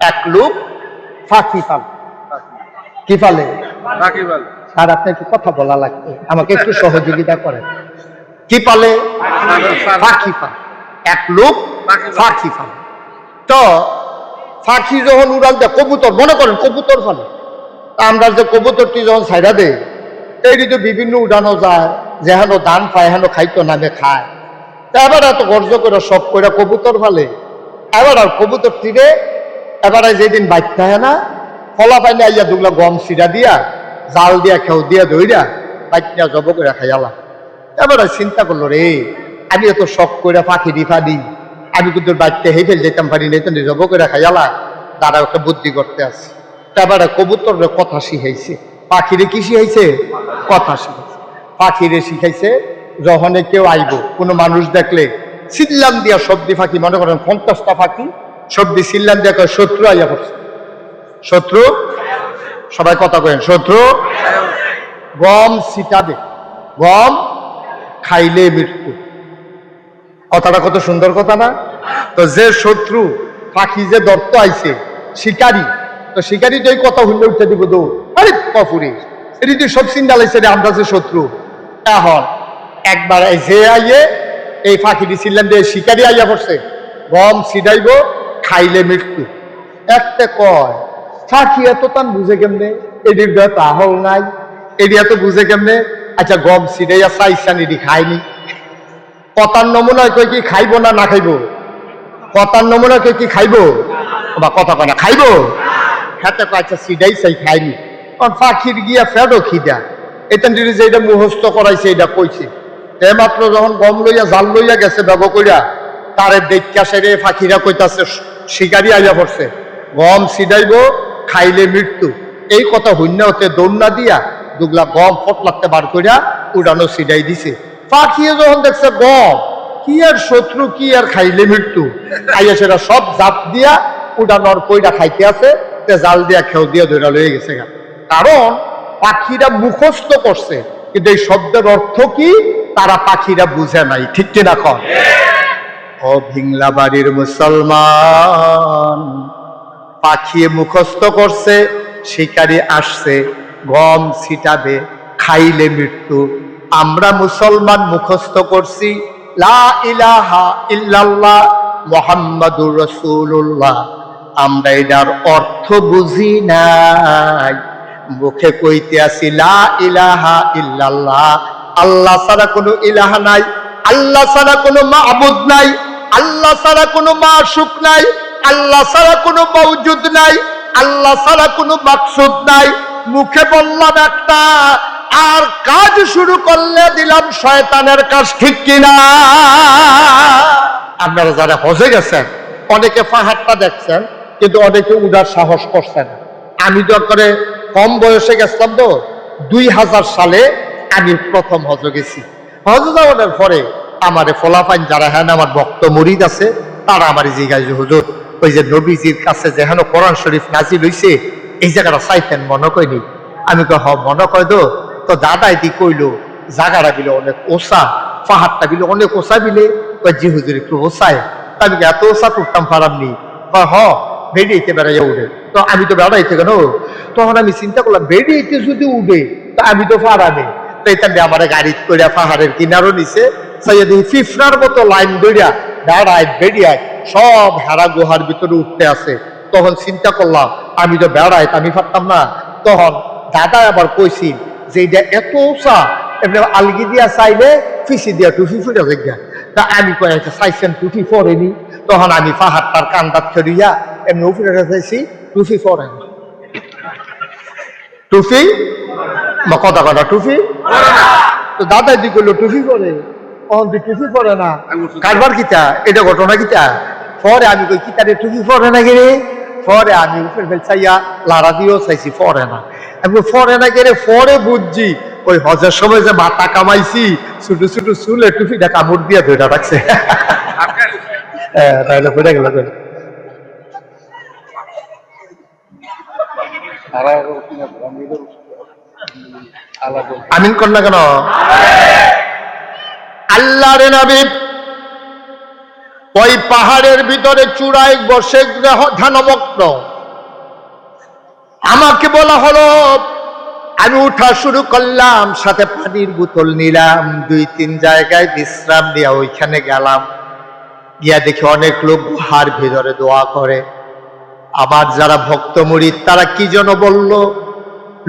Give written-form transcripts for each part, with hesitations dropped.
এক লোক ফাঁকি পাল। কি পালে? স্যার আপনি একটু কথা বলা লাগবে, আমাকে একটু সহযোগিতা করেন। কি পালে? ফাঁকি পাল। এক লোক ফাঁকি পাল। তো ফাঁকি যখন উড়াল দেয়, কবুতর মনে করেন কবুতর ফালে, আমরা যে কবুতরটি যখন ছাইড়া দেয়, এই তো বিভিন্ন উড়ানো যায়, যেহেন দান পায় হেন খাইতো নামে খায়। এবার এত গর্জ করে শখ করে কবুতর ফালে। এবার আর কবুতর তীরে এবার যেদিন বাচ্চা হয় না, ফলা পাইলে আইয়া দুগলা গম সিরা দিয়া জাল দিয়া খেউ দিয়া ধইরা বাচ্চা জব করে খাইয়ালা। এবার চিন্তা করলো, রে আমি এত শখ করে পাখি দিফা দিই, আমি কিন্তু বাচ্চা হেই ফেল যেতাম পারি না, তো জব করে খাইয়ালা। দাদা একটা বুদ্ধি করতে আসছে। এবার কবুতর কথা শিখাইছে, পাখিরে কি শিখাইছে? কথা শিখাইছে। পাখিরে শিখাইছে যখন কেউ আইব, কোনো মানুষ দেখলে সিল্লাম দিয়া সবজি ফাঁকি, মনে করেন 50টা ফাঁকি সবজি সিল্লাম দিয়া কয় শত্রু আইয়া পড়ছে। শত্রু, সবাই কথা কয়েন, শত্রু গম ছিটাবে, গম খাইলে মৃত্যু। কথাটা কত সুন্দর কথা না? তো যে শত্রু পাখি যে দর্ত আইছে শিকারী, তো শিকারী তো এই কথা হইলে উঠে দিব দৌ, আরে কপুরে এটি তুই সব চিন্তা লাগছে রে, আমরা যে শত্রু। এখন একবার যে আইয়ে এই ফাঁকিটি ছিলেন যে শিকারী আইয়া পড়ছে, গম ছিটাইব খাইলে মৃত্যু। একটা কয় ফাঁকি এত তান বুঝে কেমনে, এটির দেহ তাহল নাই, এটি এত বুঝে কেমনে? আচ্ছা গম ছিটাইয়া চাইছান, এটি খায়নি। কথার নমুনায় কই কি খাইব না না খাইব? কথার নমুনায় কই কি খাইব বা কথা কয় না খাইব? হাতে আচ্ছা ছিটাই চাই খাইনি। কারণ ফাঁকির গিয়া ফেডো খিদা, এখান থেকে যে এটা মুখস্থ করাইছে এটা কইছে। মাত্র যখন গম লইয়া জাল লইয়া গেছে ব্যব কইরা, তারে দেখা সেরে ফাঁকিরা কইতাছে শিকারি আইয়া পড়ছে, গম ছিটাইব খাইলে মৃত্যু। এই কথা হইনা হতে দৌড়না দিয়া দুগলা গম ফটলাতে বার কইরা উড়ানো ছিটাই দিছে। পাখিয়ে যখন দেখছে গম, কি আর শত্রু, কি আর খাইলে মৃত্যু, আইয়া সেটা সব জাপ দিয়া উড়ানোর কইরা খাইতে আছে, জাল দিয়া খেউ দিয়া ধরা লয়ে গেছে। কারণ পাখিরা মুখস্থ করছে, কিন্তু এই শব্দের অর্থ কি তারা পাখিরা বুঝে নাই। ঠিক কিনা কন? ও ভিংলা বাড়ির মুসলমান, পাখিয়ে মুখস্থ করছে শিকারি আসছে গম ছিটাবে খাইলে মৃত্যু। আমরা মুসলমান মুখস্থ করছি লা ইলাহা ইল্লাল্লাহ মুহাম্মাদুর রাসূলুল্লাহ, আমরা এটার অর্থ বুঝি নাই। মুখে কইতে আসি লা ইলাহা ইল্লাল্লাহ, আল্লাহ ছাড়া কোনো ইলাহা নাই, আল্লাহ ছাড়া কোনো মাবুদ নাই, আল্লাহ ছাড়া কোনো মাশুক নাই, আল্লাহ ছাড়া কোনো মওজুদ নাই, আল্লাহ ছাড়া কোনো মাকসুদ নাই। মুখে বললাম একটা, আর কাজ শুরু করলে দিলাম শয়তানের কাজ। ঠিক কিনা? আপনারা যারা হজে গেছেন অনেকে পাহাড়টা দেখছেন, কিন্তু অনেকে উড়ার সাহস করছেন। আমি তো করে কম বয়সে গেছিলাম, তো 2000 সালে আমি প্রথম হজ গেছি। হজ যাওয়ার পরে আমারে ফলাফাইন যারা হ্যাঁ আমার ভক্ত মুরিদ আছে, তারা আমার জিজ্ঞাসা, হুজুর ওই যে নবীজির কাছে যেখানে কোরআন শরীফ নাজিল হইছে এই জায়গাটা চাইতেন মনে কয়নি? আমি কই হ মনে কয় দো। তো দাদা এটি কইলো জায়গাটা বিলে অনেক ওসা, পাহাড়টা বিলে অনেক ওসা বিলে, ওই জি হুজুর একটু ওসায়। আমি এত ওসা টুটতাম পারামনি, বা হ বেরিয়েতে বেড়াইয়া উঠে। তো আমি তো বেড়াইতে কেন, তখন আমি চিন্তা করলাম বেরিয়েতে যদি উঠে তো আমি তো পারাবে। তো এখানে আমার গাড়ি করে পাহাড়ের কিনারও নিচে ফিফরার মতো লাইন দইরা বেড়ায় বেরিয়ায় সব হেরা গুহার ভিতরে উঠতে আছে। তখন চিন্তা করলাম আমি তো বেড়াই, আমি পারতাম না। তখন দাদা আবার কইছি যে এটা এত উঁচা, এমনি আলগি দিয়া চাইলে ফিসি দিয়া টুফি ফুটে জায়গা। তা আমি কয়ে চাইছেন টুফি পরেনি। তখন আমি পাহাড়টার কান্দাত ছড়িয়া এমনি উপরে চাইছি, টুফি পরেন, টুফি বা কথা কথা টুফি। তো দাদা দি করলো টুফি পরে, টুফি পরে না, কারবার কিতা, এটা ঘটনা কিতা। পরে আমি কই কিতারে টুফি পরে না গেলে, পরে আমি উপরে ফেলছাইয়া লারা দিয়েও চাইছি পরে না। আমি পরে না গেলে পরে বুঝছি ওই হজের সময় যে মাথা কামাইছি ছোট ছোট চুলে টুপিটা কামড় দিয়ে ধরে রাখছে। তাহলে পড়ে গেল। আমিন কর না কেন? আল্লাহর নবী ওই পাহাড়ের ভিতরে চূড়ায় বসে ধ্যানমগ্ন। আমাকে বলা হলো, আমি উঠা শুরু করলাম, সাথে পানির বোতল নিলাম, 2-3 জায়গায় বিশ্রাম নিয়ে ওইখানে গেলাম। গিয়া দেখি অনেক লোক গুহার ভিতরে দোয়া করে। আমার যারা ভক্ত মুরিদ তারা কি যেন বলল,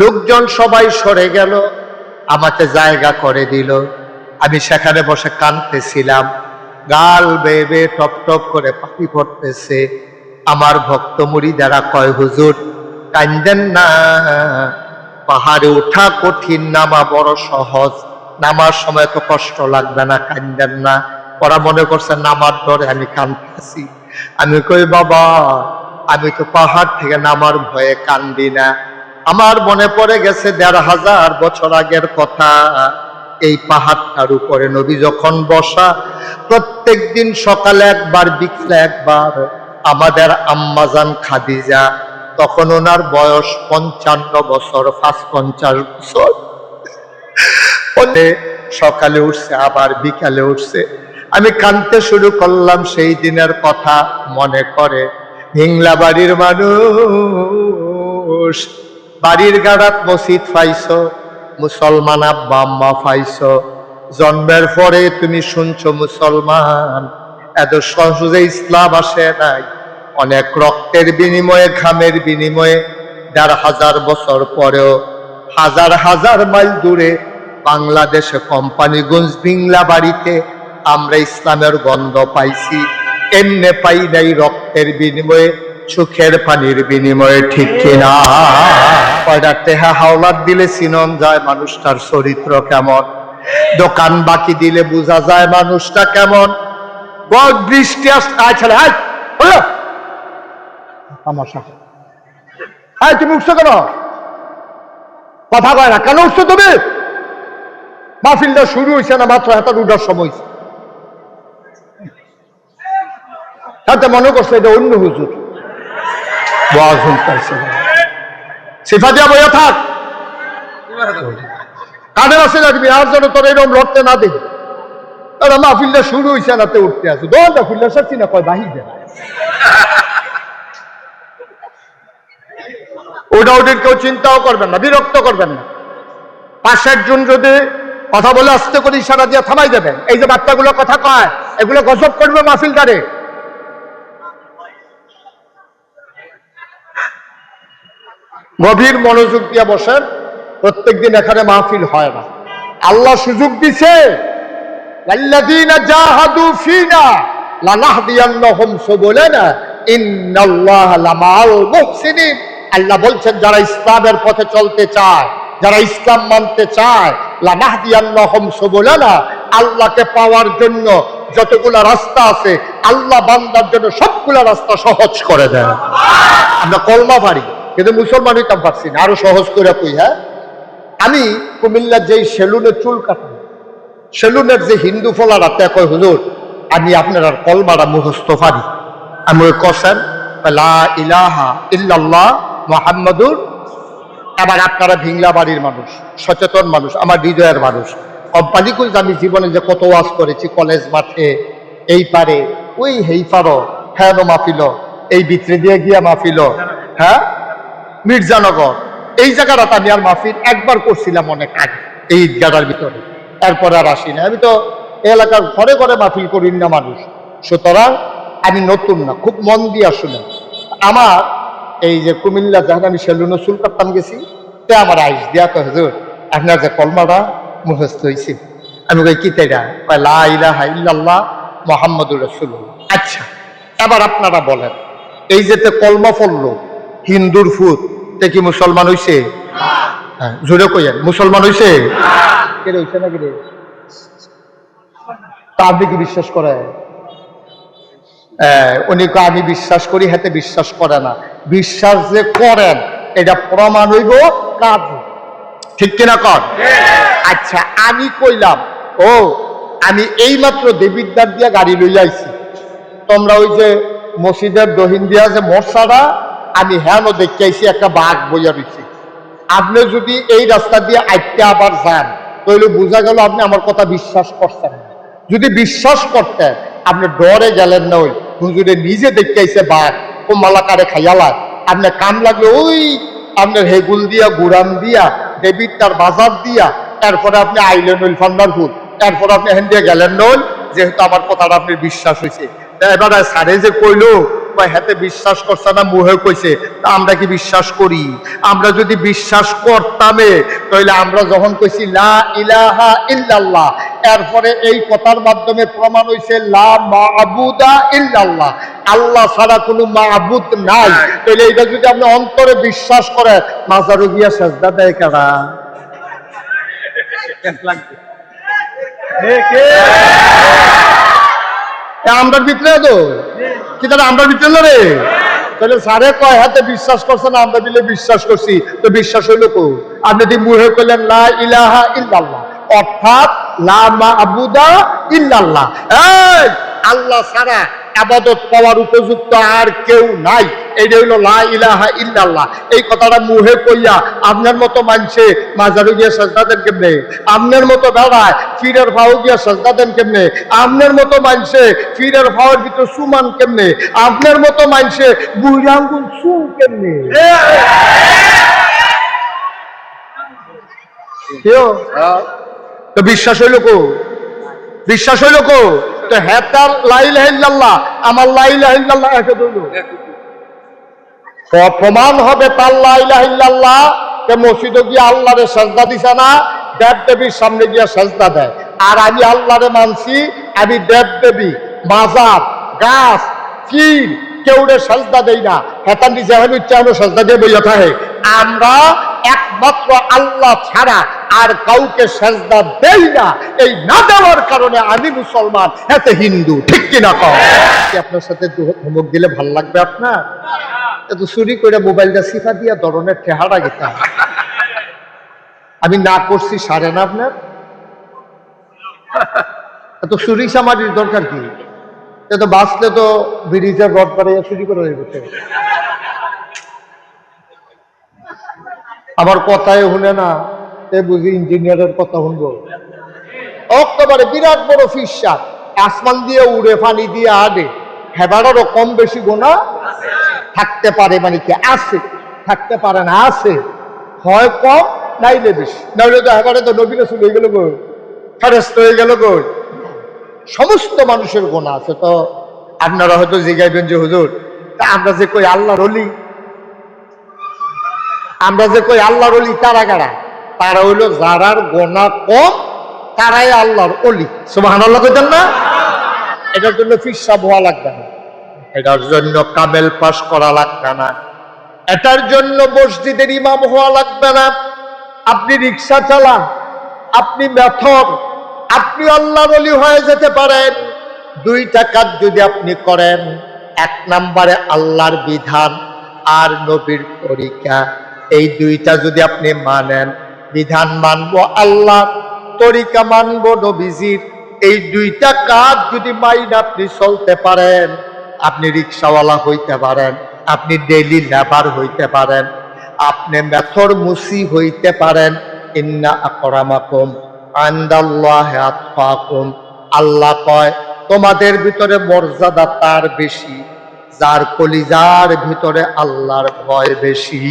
লোকজন সবাই সরে গেল, আমাকে জায়গা করে দিল। আমি সেখানে বসে কাঁদতেছিলাম, গাল বেয়ে বেয়ে টপ টপ করে পানি পড়তেছে। আমার ভক্ত মুরিদেরা কয়, হুজুর কান্দেন না, পাহাড়ে ওঠা কঠিন, নামা বড় সহজ, নামার সময় তো কষ্ট লাগবে না, কান্দেন না। ওরা মনে করছে নামার ডরে আমি কাঁদতেছি। আমি কই, বাবা আমি তো পাহাড় থেকে নামার ভয়ে কান্দি না। আমার মনে পড়ে গেছে 1500 বছর আগের কথা। এই পাহাড়টার উপরে নবী যখন বসা, প্রত্যেক দিন সকালে একবার বিকেলে একবার আমাদের আম্মাজান খাদিজা, তখন ওনার বয়স 55 বছর, 50 বছর, সকালে উঠছে আবার বিকালে উঠছে। আমি কাঁদতে শুরু করলাম, সেই দিনের কথা মনে করে। হিংলা বাড়ির মানুষ, বাড়ির গাড়াত মসজিদ পাইছো, মুসলমান আব্বা আম্মা পাইছো, জন্মের পরে তুমি শুনছো মুসলমান। এত সহজে ইসলাম আসে নাই, অনেক রক্তের বিনিময়ে, ঘামের বিনিময়ে 1500 বছর পরেও হাজার হাজার মাইল দূরে বাংলাদেশে কোম্পানিগঞ্জ ভিংলা বাড়িতে আমরা ইসলামের গন্ধ পাইছি। এমনে পাই নাই রক্তের বিনিময়ে, চোখের পানির বিনিময়ে, ঠিক কিনা? কয়টা টেহা হাওলাত দিলে চিনন যায় মানুষটার চরিত্র কেমন, দোকান বাকি দিলে বোঝা যায় মানুষটা কেমন। বৃষ্টি আসলে তুমি উঠছো কেন? কথা কয় না কেন? উঠছো তুমি? মাহফিলটা শুরু হয়েছে না মাত্র, হাতে উঠার সময়। তাতে মনে করছে এটা অন্য হুজুর ওয়াজ শুনতেছে। সিফা দিয়া বইয়া থাক, কানে আসে না তুমি, আর যেন তোর এরকম লড়তে না দেখি। মাহফিলটা শুরু হয়েছে না, উঠতে আসো, দরজা খুললে সত্যি না কয় বাহির দেয়। ওটা ওদের কেউ চিন্তাও করবেন না, বিরক্ত করবেন না। 5-6 জন যদি কথা বলে আস্তে করে ইশারা দিয়ে থামাই দেবেন। এই যে বাচ্চাগুলো কথা কয়, এগুলো গজব করবে মাহফিলদারে। গভীর মনোযোগ দিয়ে বসেন। প্রত্যেকদিন এখানে মাহফিল হয় না, আল্লাহ সুযোগ দিছে। আল্লাযীনা জাহাদু ফীনা লানাহদিয়ান্নাহুম সুবুলানা ইন্নাল্লাহা লামাআল মুহসিনিন। আল্লাহ বলছেন, যারা ইসলামের পথে চলতে চায়, যারা ইসলাম মানতে চায়, লানাহদিয়ান্নাহুম সুবুলানা, আল্লাহকে পাওয়ার জন্য যতগুলা রাস্তা আছে আল্লাহ বান্দার জন্য সবগুলা রাস্তা সহজ করে দেয়। আমরা কলমা পারি কিন্তু মুসলমান হইতাম পারছি না, আরো সহজ করে কই। হ্যাঁ, আমি কুমিল্লার যেই সেলুনে চুল কাটাই, সেলুনের যে হিন্দু ফলারা তে কয়, হুজুর আমি আপনার আর কলমাটা মুখস্থ পারি। আমি ওই কসেন লা ইলাহা ইল্লাল্লাহ মুহাম্মাদুর। আবার আপনারা ভিংলা বাড়ির মানুষ, সচেতন মানুষ, আমার হৃদয়ের মানুষ। কোম্পানি কুল আমি জীবনে যে কত ওয়াজ করেছি, কলেজ মাঠে, এই পারে ওই হেই পারো, হ্যাঁ মাহফিল, এই ভিতরে দিয়ে গিয়া মাহফিল, হ্যাঁ মির্জানগর, এই জায়গাটা আমি আর মাহফিল একবার করছিলাম অনেক আগে, এই ঈদগাটার ভিতরে। এরপর আর আসি না। আমি তো এলাকার ঘরে ঘরে মাহফিল করি না মানুষ, সুতরাং আমি নতুন না, খুব মন দিয়ে শুনেন। আমার এই যে কুমিল্লা যখন আমি সেলুনে চুল কাটতাম গেছি, তে আমার আইস দিয়া তো, হুজুর আপনার যে কলমাটা মুখস্থ হয়েছে। আমি কই কি তাইরা? লা ইলাহা ইল্লাল্লাহ মুহাম্মাদুর রাসূলুল্লাহ। আচ্ছা, এবার আপনারা বলেন, এই যে কলমা পড়লো হিন্দুর ফুট, তে কি মুসলমান হইছে? হ্যাঁ, জোরে কইয়েন, মুসলমান হইছে? কেন হইছে না? কেন তা আপনি কি বিশ্বাস করেন? উনি আমি বিশ্বাস করি, হাতে বিশ্বাস করে না। বিশ্বাস যে করেন এটা প্রমাণ হইব কাজ, ঠিক কিনা কর? আচ্ছা, আমি কইলাম, ও আমি এইমাত্র দেবিদ্বার দিয়া গাড়ি লইয়া আইছি, তোমরা ওই যে মসজিদের দহিন দিয়া যে মশারা, আমি হ্যাঁ দেখতে আইছি একটা বাঘ বইয়া রয়েছে। আপনি যদি এই রাস্তা দিয়ে আইতে আবার যান, তাহলে বোঝা গেল আপনি আমার কথা বিশ্বাস করছেন না। যদি বিশ্বাস করতেন আপনি ডরে গেলেন না, ওই হুজুরে নিজে দেখাইছে বাঘ কমলাকারে খাইয়ালা, আপনার কাম লাগলো ওই আপনার হেগুল দিয়া গুড়ান দিয়া দেবীর তার বাজার দিয়া, এরপরে আপনি আইলেন ওই ফান্ডারপুর, এরপরে আপনি হেন দিয়ে গেলেন নন, যেহেতু আমার কথাটা আপনার বিশ্বাস হয়েছে। এবার সারে যে কইলো হাতে বিশ্বাস করছে না, মুহে কইছে, তা আমরা কি বিশ্বাস করি? আমরা যদি বিশ্বাস করতামে তাহলে আমরা যখন কইছি লা ইলাহা ইল্লাল্লাহ, এরপরে এই কথার মাধ্যমে প্রমাণ হইছে লা মা'বুদা ইল্লাল্লাহ, আল্লাহ ছাড়া কোনো মা'বুদ নাই, তাহলে এটা যদি আপনি অন্তরে বিশ্বাস করেন, মাজারে গিয়া সেজদা দেয় কারা? আমরা ভিতরে তো কি তারা আমরা ভিতরে রে, তাহলে সারে কয় হাতে বিশ্বাস করছে না, আমরা দিলে বিশ্বাস করছি, তো বিশ্বাস হইল কো? আপনি যদি মুহে করলেন লা ইলাহা ইল্লাল্লাহ, অর্থাৎ লা মা'বুদা ইল্লাল্লাহ, এই আল্লাহ ছাড়া ইবাদত পাওয়ার উপযুক্ত আর কেউ নাই, এইটা হইল লা ইলাহা ইল্লাল্লাহ। এই কথাটা মুহে কইয়া আপনার মতো মানুষে মাজারে গিয়ে সেজদা দেন কেমনে? আপনার মতো বেড়ায় ফিরের ভাও গিয়া সেজদা দেন কেমনে? আপনার মতো মানুষে ফিরের ভাওয়ের ভিতরে সুমান কেমনে? আপনার মতো মানুষে বুড়ি আঙ্গুল সুন কেমনে? তো বিশ্বাস হইল কো? বিশ্বাস হইল কো? তো হ্যাঁ তার লা ইলাহা ইল্লাল্লাহ, আমার লা ইলাহা ইল্লাল্লাহ একে হইল, প্রমাণ হবে তার লা ইলাহা ইল্লাল্লাহ। মসজিদে গিয়ে আল্লাহরে সেজদা দিছে না, দেব দেবীর সামনে গিয়া সেজদা দেয়। আর আমি আল্লাহরে মানছি, আমি দেব দেবী মাজার গাছ ফির কেউরে সেজদা দেই না, হেতার নিজে আমি উচ্চারণ সেজদা দিয়ে বইয়া থাকে। আমরা একমাত্র আল্লাহ ছাড়া আর কাউকে সেজদা দেই না, এই না দেওয়ার কারণে আমি মুসলমান, এতে হিন্দু, ঠিক কিনা কও? আপনার সাথে ধমক দিলে ভাল লাগবে আপনার? এত চুরি করে মোবাইলটা সিফা দিয়া ধরনের ঠেহারা গেতা আমি না করছি সারে না আপনার? এত চুরি সামাজির দরকার কি? এত বাঁচলে তো ব্রিজের রড পারে চুরি করে হয়ে গেছে। আমার কথায় শুনে না, এ বুঝি ইঞ্জিনিয়ারের কথা শুনবো। অক্টোবরে বিরাট বড় ফিসার আসমান দিয়ে উড়ে পানি দিয়ে আডে, হেবারেরও কম বেশি গোনা থাকতে পারে, মানে কি আছে, থাকতে পারে না, আছে, হয় কম নাইলে বেশি, নাইলে তো হেবারে তো নবী রাসূল হয়ে গেল গো, ফেরেশতা হয়ে গেল গো, সমস্ত মানুষের গোনা আছে। তো আপনারা হয়তো জিজ্ঞাসবেন যে হুজুর, তা আমরা যে কই আল্লাহর ওলি, আমরা যে কই আল্লাহর ওলি তারা কারা? তারা হইল যারার গোনা কম, তারাই আল্লাহর ওলি। সুবহানাল্লাহ কইতেন না? এটার জন্য ফিরসাব হওয়া লাগবে না, এটার জন্য কামেল পাস করা লাগবে না, এটার জন্য মসজিদের ইমাম হওয়া লাগবে না। আপনি রিক্সা চালান, আপনি মেথর, আপনি আল্লাহর ওলি হয়ে যেতে পারেন। দুইটা কাজ যদি আপনি করেন, এক নম্বরে আল্লাহর বিধান আর নবীর তরিকা, এই দুইটা যদি আপনি মানেন, বিধান মানবো আল্লাহ, তরিকা মানবো নবীজির, এই দুইটা কাজ যদি মাইন আপনি চলতে পারেন, আপনি রিক্সাওয়ালা হইতে পারেন, আপনি ডেইলি লেবার হইতে পারেন, আপনি মেথর মুসি হইতে পারেন। ইন্না আকরামাকুম ইনদাল্লাহি আতকাকুম, আল্লাহ কয় তোমাদের ভিতরে মর্যাদা তার বেশি যার কলিজার ভিতরে আল্লাহর ভয় বেশি।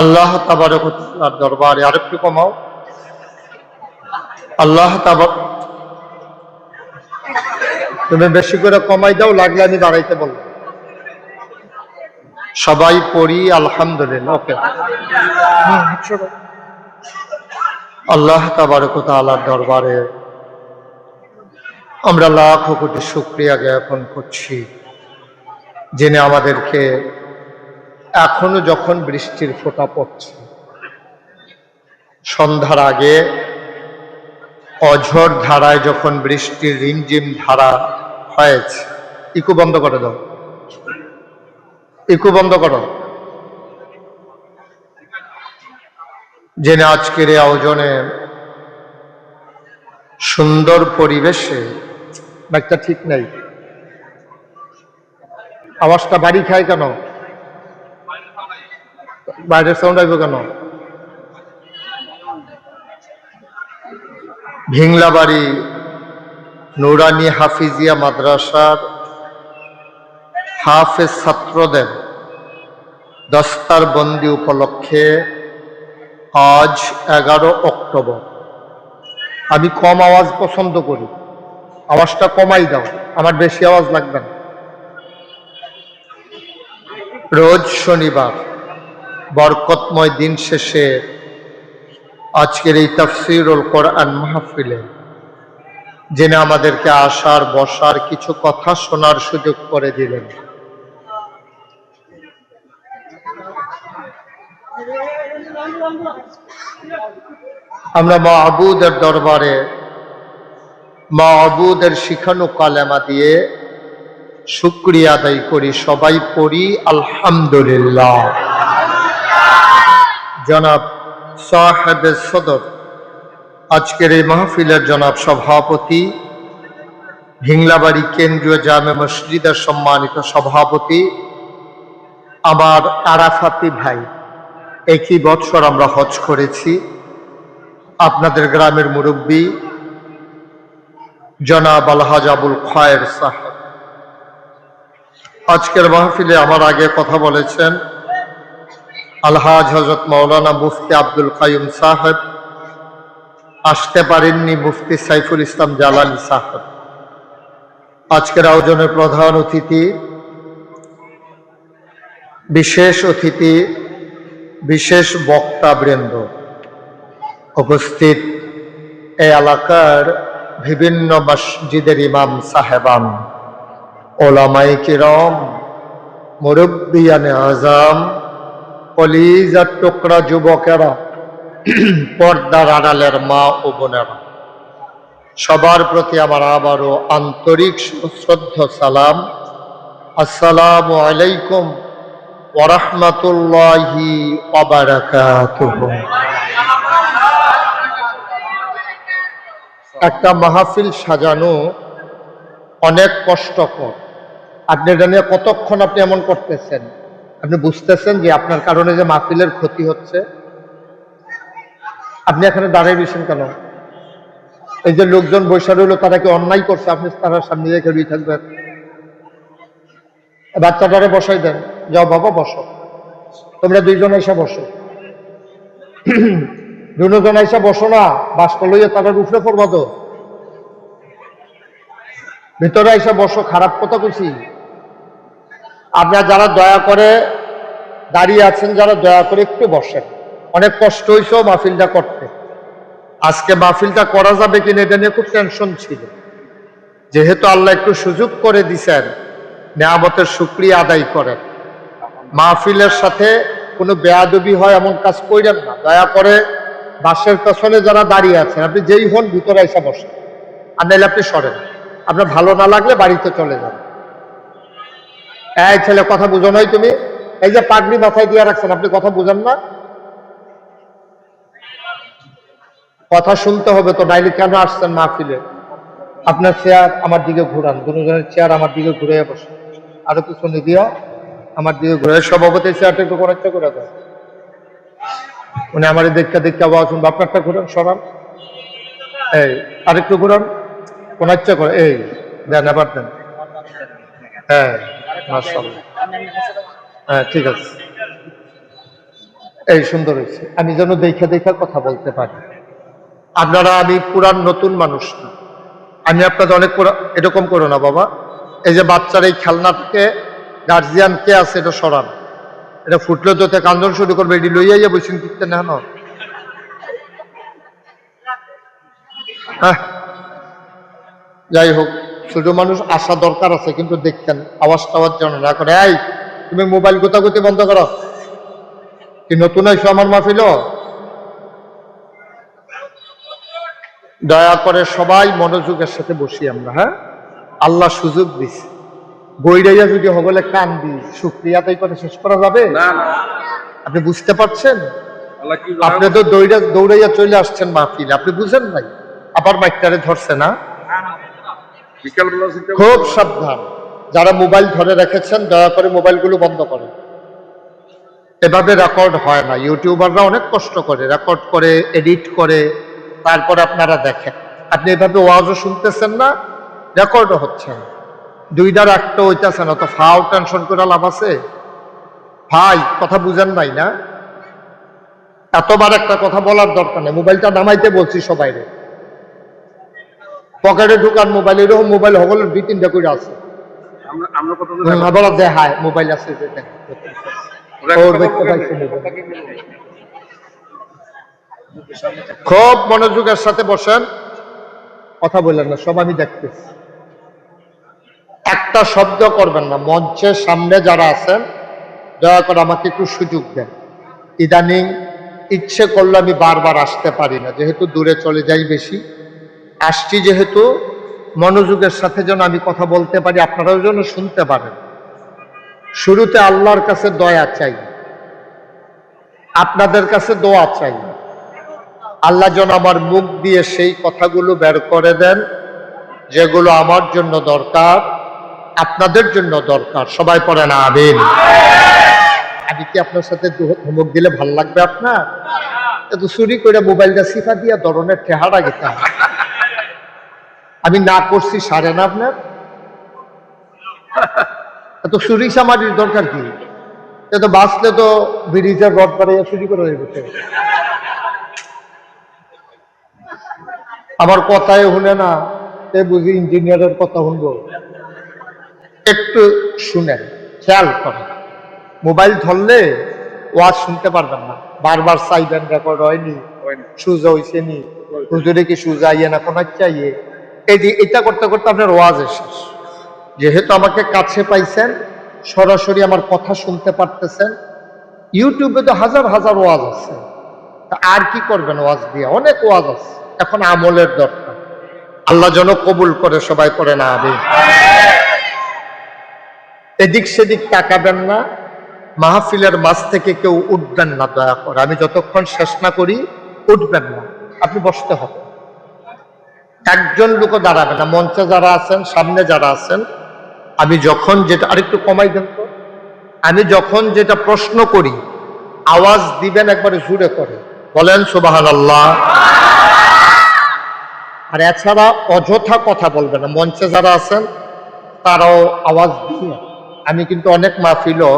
আল্লাহ তাবারক ওয়া তাআলার দরবারে আরেকটু কমাও। আল্লাহ তাবারক, তুমি বেশি করে কমাই দাও, লাগলে আমি দাঁড়াইতে বলবো। সবাই পড়ি আলহামদুলিল্লাহ। ওকে, আল্লাহ তাবারক ওয়া তাআলার দরবারে আমরা লাখ কোটি শুকরিয়া জ্ঞাপন করছি, যিনি আমাদেরকে এখনো যখন বৃষ্টির ফোঁটা পড়ছে, সন্ধ্যার আগে অঝোর ধারায় যখন বৃষ্টির রিমঝিম ধারা হয়েছে, ইকু বন্ধ করে দাও, ইকু বন্ধ করো, যিনি আজকের এই আয়োজনে সুন্দর পরিবেশে, একটা ঠিক নাই, আওয়াজটা বাড়ি খায় কেন, বাইরের সাউন্ড আসবে কেন? ভিংলাবাড়ি নুরানি হাফিজিয়া মাদ্রাসার হাফেজ ছাত্রদের দস্তারবন্দি উপলক্ষে আজ 11 অক্টোবর। আমি কম আওয়াজ পছন্দ করি, আওয়াজটা কমাই দাও, আমার বেশি আওয়াজ লাগবে না। রোজ শনিবার বরকতময় দিন শেষে আজকের এই তাফসীরুল কোরআন মাহফিলে যিনি আমাদেরকে আসার বসার কিছু কথা শোনার সুযোগ করে দিলেন, আমরা মাহবুদের দরবারে মাহবুদের শিখানো কালেমা দিয়ে শুকরিয়া আদায় করি। সবাই পড়ি আলহামদুলিল্লাহ। জনাব সাহেবে সদর, আজকের এই মাহফিলের জনাব সভাপতি, ভিংলাবাড়ি কেন্দ্রীয় জামে মসজিদের সম্মানিত সভাপতি আমার আরাফাতি ভাই, একই বছর আমরা হজ করেছি। আপনাদের গ্রামের মুরব্বী জনাব আলহাজ আবুল খায়ের সাহেব আজকের মাহফিলে আমার আগে কথা বলেছেন। আলহাজ হযরত মাওলানা মুফতি আব্দুল কাইয়ুম সাহেব, আসতে পারেননি মুফতি সাইফুল ইসলাম জালালি সাহেব। আজকের আয়োজনের প্রধান অতিথি, বিশেষ বক্তাবৃন্দ উপস্থিত, এই এলাকার বিভিন্ন মসজিদের ইমাম সাহেবান, ওলামায়ে কিরাম, মুরব্বিয়ানে আজম, কলিজার টুকরা যুবকেরা, পর্দার আড়ালের মা ও বোনেরা, সবার প্রতি আমার আবারও আন্তরিক শ্রদ্ধা সালাম। আসসালামু আলাইকুম ওয়া রাহমাতুল্লাহি ওয়া বারাকাতুহু। একটা মাহফিল সাজানো অনেক কষ্টকর। আপনি এটা নিয়ে কতক্ষণ আপনি এমন করতেছেন? আপনি বুঝতেছেন যে আপনার কারণে যে মাহফিলের ক্ষতি হচ্ছে? আপনি এখানে দাঁড়িয়ে রয়েছেন কেন? এই যে লোকজন বৈশা রইল, তারা কি অন্যায় করছে? আপনি তারা সামনে রেখে দিয়ে থাকবেন? বাচ্চাটারে বসাই দেন, যাও বাবা বসো, তোমরা দুইজন এসে বসো। দুজন এসে বসো না, বাসটা লইয়া তারা উপরে পড়বা তো, ভিতরে এসে বসো। খারাপ কথা কইছি? আপনারা যারা দয়া করে দাঁড়িয়ে আছেন, যারা দয়া করে একটু বসেন। অনেক কষ্ট হয়েছে মাহফিলটা করতে। আজকে মাহফিলটা করা যাবে কিনা এটা নিয়ে খুব টেনশন ছিল। যেহেতু আল্লাহ একটু সুযোগ করে দিছেন, নেয়ামতের শুকরিয়া আদায় করেন। মাহফিলের সাথে কোনো বেয়াদবি হয় এমন কাজ করেন না। দয়া করে বাসের পেছনে যারা দাঁড়িয়ে আছেন, আপনি যেই হন ভিতরে এসে বসেন, আর নাইলে আপনি সরেন। আপনার ভালো না লাগলে বাড়িতে চলে যান। এই ছেলে, কথা বুঝো নাই তুমি? এই যে পাগড়ি মাথায় দিয়ে রাখছেন, আপনি কথা বুঝেন না? কথা শুনতে হবে তো, নাইলে কেন আসছেন মাহফিলে? আপনার চেয়ার আমার দিকে ঘুরান, দুজনের চেয়ার আমার দিকে ঘুরে বসে, আরো পিছনে দিয়া আমার দিকে ঘুরে। সভাপতি চেয়ারটা একটু কনেক্ট করে দেয়, মানে আমার দেখতে আওয়াজ শুনবো। আপনারটা ঘুরান, সরান, এই আরেকটু ঘুরান, কনেক্ট করে, এই দেন, আবার দেন। হ্যাঁ মাশাআল্লাহ, হ্যাঁ ঠিক আছে, এই সুন্দর হয়েছে। আমি যেন দেখা কথা বলতে পারি। আপনারা, আমি পুরান নতুন মানুষ না, আমি আপনাদের অনেক এরকম করো না বাবা। এই যে বাচ্চার এই খেলনাটাকে গার্জিয়ান কে আছে এটা সরান। এটা ফুটলে তো কান্দন শুরু করবে, এটি লইয়া বসেন কিনতে না। হ্যাঁ যাই হোক, ছোট মানুষ আসা দরকার আছে, কিন্তু দেখতেন আওয়াজ টাওয়াজ যেন না করে। এই তুমি মোবাইল গোতাগুতি বন্ধ করো। কি নতুন আইসো আমার মাহফিল? দয়া করে সবাই মনোযোগের সাথে বসি আমরা। হ্যাঁ, আল্লাহ সুযোগ দিছে। বইরাইয়া যদি হগলে কান দিই, শুকরিয়াতেই করে শেষ করা যাবে না। আপনি বুঝতে পারছেন? আপনি তো দৌড়াইয়া চলে আসছেন মাহফিল, আপনি বুঝেন নাই? আবার মাইকটারে ধরছে না। খুব সাবধান, যারা মোবাইল ধরে রেখেছেন দয়া করে মোবাইলগুলো বন্ধ করেন। এভাবে রেকর্ড হয় না। ইউটিউবাররা অনেক কষ্ট করে রেকর্ড করে, এডিট করে, তারপরে আপনারা দেখেন। আপনি এভাবে ওয়াজও শুনতেছেন না, রেকর্ডও হচ্ছে না, দুইটার একটা হইতেছে না, তো ফাও টেনশন করে লাভ আছে? ভাই কথা বুঝেন নাই না? এতবার একটা কথা বলার দরকার নেই, মোবাইলটা নামাইতে বলছি সবাই, পকেটে ঢুকার মোবাইল, এরকম মোবাইল হগলের 2-3টা করে আছে, বলা যে হায় মোবাইল আছে, খুব মনোযোগের সাথে বসেন, কথা বললেন না, সব আমি দেখতেছি, একটা শব্দ করবেন না। মঞ্চের সামনে যারা আছেন দয়া করে আমাকে একটু সুযোগ দেন। ইদানিং ইচ্ছে করলে আমি বারবার আসতে পারি না, যেহেতু দূরে চলে যাই বেশি, আসছি যেহেতু মনোযোগের সাথে যেন আমি কথা বলতে পারি, আপনারাও যেন শুনতে পারেন। শুরুতে আল্লাহর কাছে দয়া চাই, আপনাদের কাছে দোয়া চাই, আল্লাহ যেন আমার মুখ দিয়ে সেই কথাগুলো বের করে দেন যেগুলো আমার জন্য দরকার, আপনাদের জন্য দরকার। সবাই পড়েন আমিন। আমি কি আপনার সাথে ধমক দিলে ভাল লাগবে আপনার? এত চুরি করে মোবাইলটা সিফা দিয়া ধরনের ঠেহারা গেতাম, আমি না করছি সারে না আপনার? এত চুরি সামারির দরকার কি? এত বাঁচলে তো ব্রিজের রড বাড়াইয়া চুরি করে হয়ে গেছে। আমার কথাই শুনে না, এ বুঝি ইঞ্জিনিয়ারের কথা শুনবো? একটু শুনেন, খেয়াল করেন, মোবাইল ধরলে ওয়াজ শুনতে পারবেন না, বারবার চাইবেন রেকর্ড হয়নি, সুজা হয়েছে নি, হুজুরে কি সুজা আইয়ে না কোন চাইয়ে, এই যে এটা করতে করতে আপনার ওয়াজ শেষ। যেহেতু আমাকে কাছে পাইছেন, সরাসরি আমার কথা শুনতে পারতেছেন, ইউটিউবে তো হাজার হাজার ওয়াজ আছে, আর কি করবেন ওয়াজ দিয়ে? অনেক ওয়াজ আছে, এখন আমলের দরকার। আল্লাহ যেন কবুল করে, সবাই করে না আমিন। এদিক সেদিক তাকাবেন না, মাহফিলের মাঝ থেকে কেউ উঠবেন না দয়া করে, আমি যতক্ষণ শেষ না করি উঠবেন না, আপনি বসতে হবে। একজন লোকও দাঁড়াবে না, মঞ্চে যারা আছেন, সামনে যারা আছেন, আমি যখন যেটা, আরেকটু কমাই দেন তো, আমি যখন যেটা প্রশ্ন করি আওয়াজ দিবেন একবারে জুড়ে করে, বলেন সুবহানাল্লাহ। আর এছাড়া অযথা কথা বলবেন না, মঞ্চে যারা আছেন তারাও আওয়াজ দিয়ে। আমি কিন্তু অনেক মাহফিলও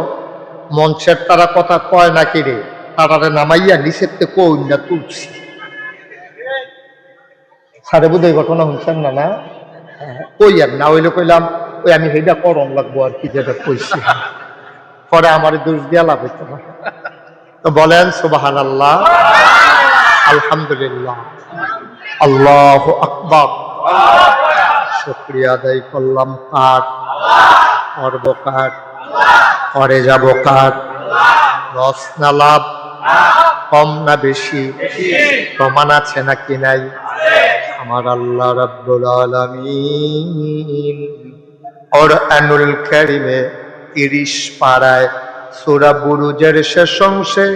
মঞ্চের তারা কথা কয় না কিরে, তারারে নামাইয়া নিচের থেকে কই না তুলছি। সারে বোধ ঘটনা শুনছেন না? না কই আর না হইলে কইলাম ওই আমি সেইটা করণ লাগবো আর কি, যেটা কইছি, পরে আমার দোষ দিয়া লাভ হইতো না। তো বলেন সুবহানাল্লাহ, আলহামদুলিল্লাহ, আল্লাহু আকবার। শুকরিয়া আদায় করলাম কার? করব কার? করে যাব কার? রস না লাভ? কম না বেশি? প্রমাণ আছে নাকি নাই? আমার আল্লাহ রাব্বুল আলামিন কুরআনুল কারীমে 30 পারায় সূরা বুরুজের শেষ অংশে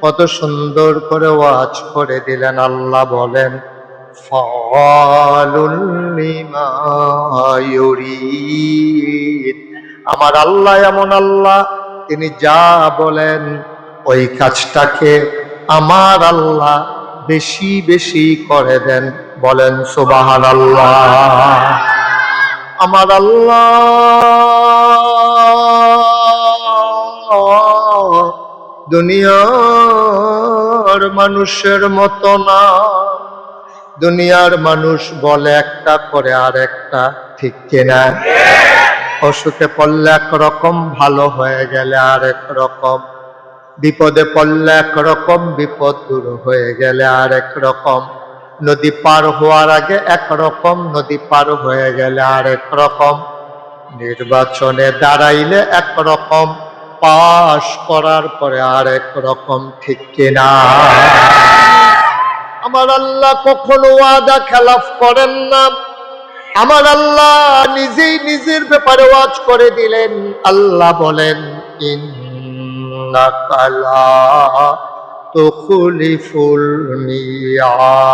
কত সুন্দর করে ওয়াজ করে দিলেন। আল্লাহ বলেন, ফাআলুল লিমা ইউরিদ। আমার আল্লাহ এমন আল্লাহ, তিনি যা বলেন ওই কাজটাকে আমার আল্লাহ বেশি বেশি করে দেন। বলেন সুবহানাল্লাহ। আমার আল্লাহ দুনিয়ার মানুষের মতো না। দুনিয়ার মানুষ বলে একটা করে আর একটা, ঠিক কিনা? অসুখে পড়লে একরকম, ভালো হয়ে গেলে আর এক রকম, বিপদে পড়লে একরকম, বিপদ দূর হয়ে গেলে আর এক রকম, নদী পার হওয়ার আগে একরকম, নদী পার হয়ে গেলে আর এক রকম, নির্বাচনে দাঁড়াইলে একরকম, পাশ করার পরে আর এক রকম, ঠিক কিনা? আমার আল্লাহ কখনো ওয়াদা খেলাফ করেন না। আমার আল্লাহ নিজেই নিজের ব্যাপারে ওয়াজ করে দিলেন। আল্লাহ বলেন, ইন্নাকা লা তুখলিফুল মিয়াদ।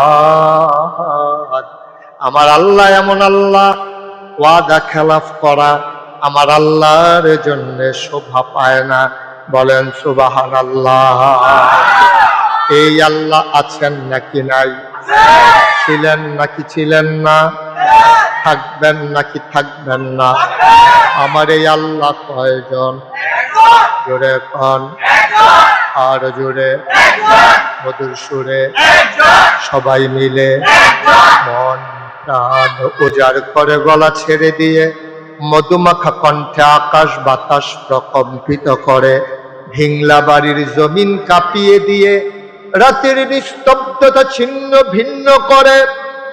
আমার আল্লাহ এমন আল্লাহ, ওয়াদা খেলাফ করা আমার আল্লাহর জন্য শোভা পায় না। বলেন সুবহানাল্লাহ। এই আল্লাহ আছেন নাকি নাই? ছিলেন নাকি ছিলেন না? থাকবেন নাকি থাকবেন না? আমার এই আল্লাহ কয়জন? জোরে কন, আর জোরে, মধুর সুরে, সবাই মিলে মন প্রাণ উজাড় করে গলা ছেড়ে দিয়ে মধুমাখা কণ্ঠে আকাশ বাতাস প্রকম্পিত করে, ভিংলা বাড়ির জমিন কাঁপিয়ে দিয়ে রাতের নিস্তব্ধতা ছিন্ন ভিন্ন করে।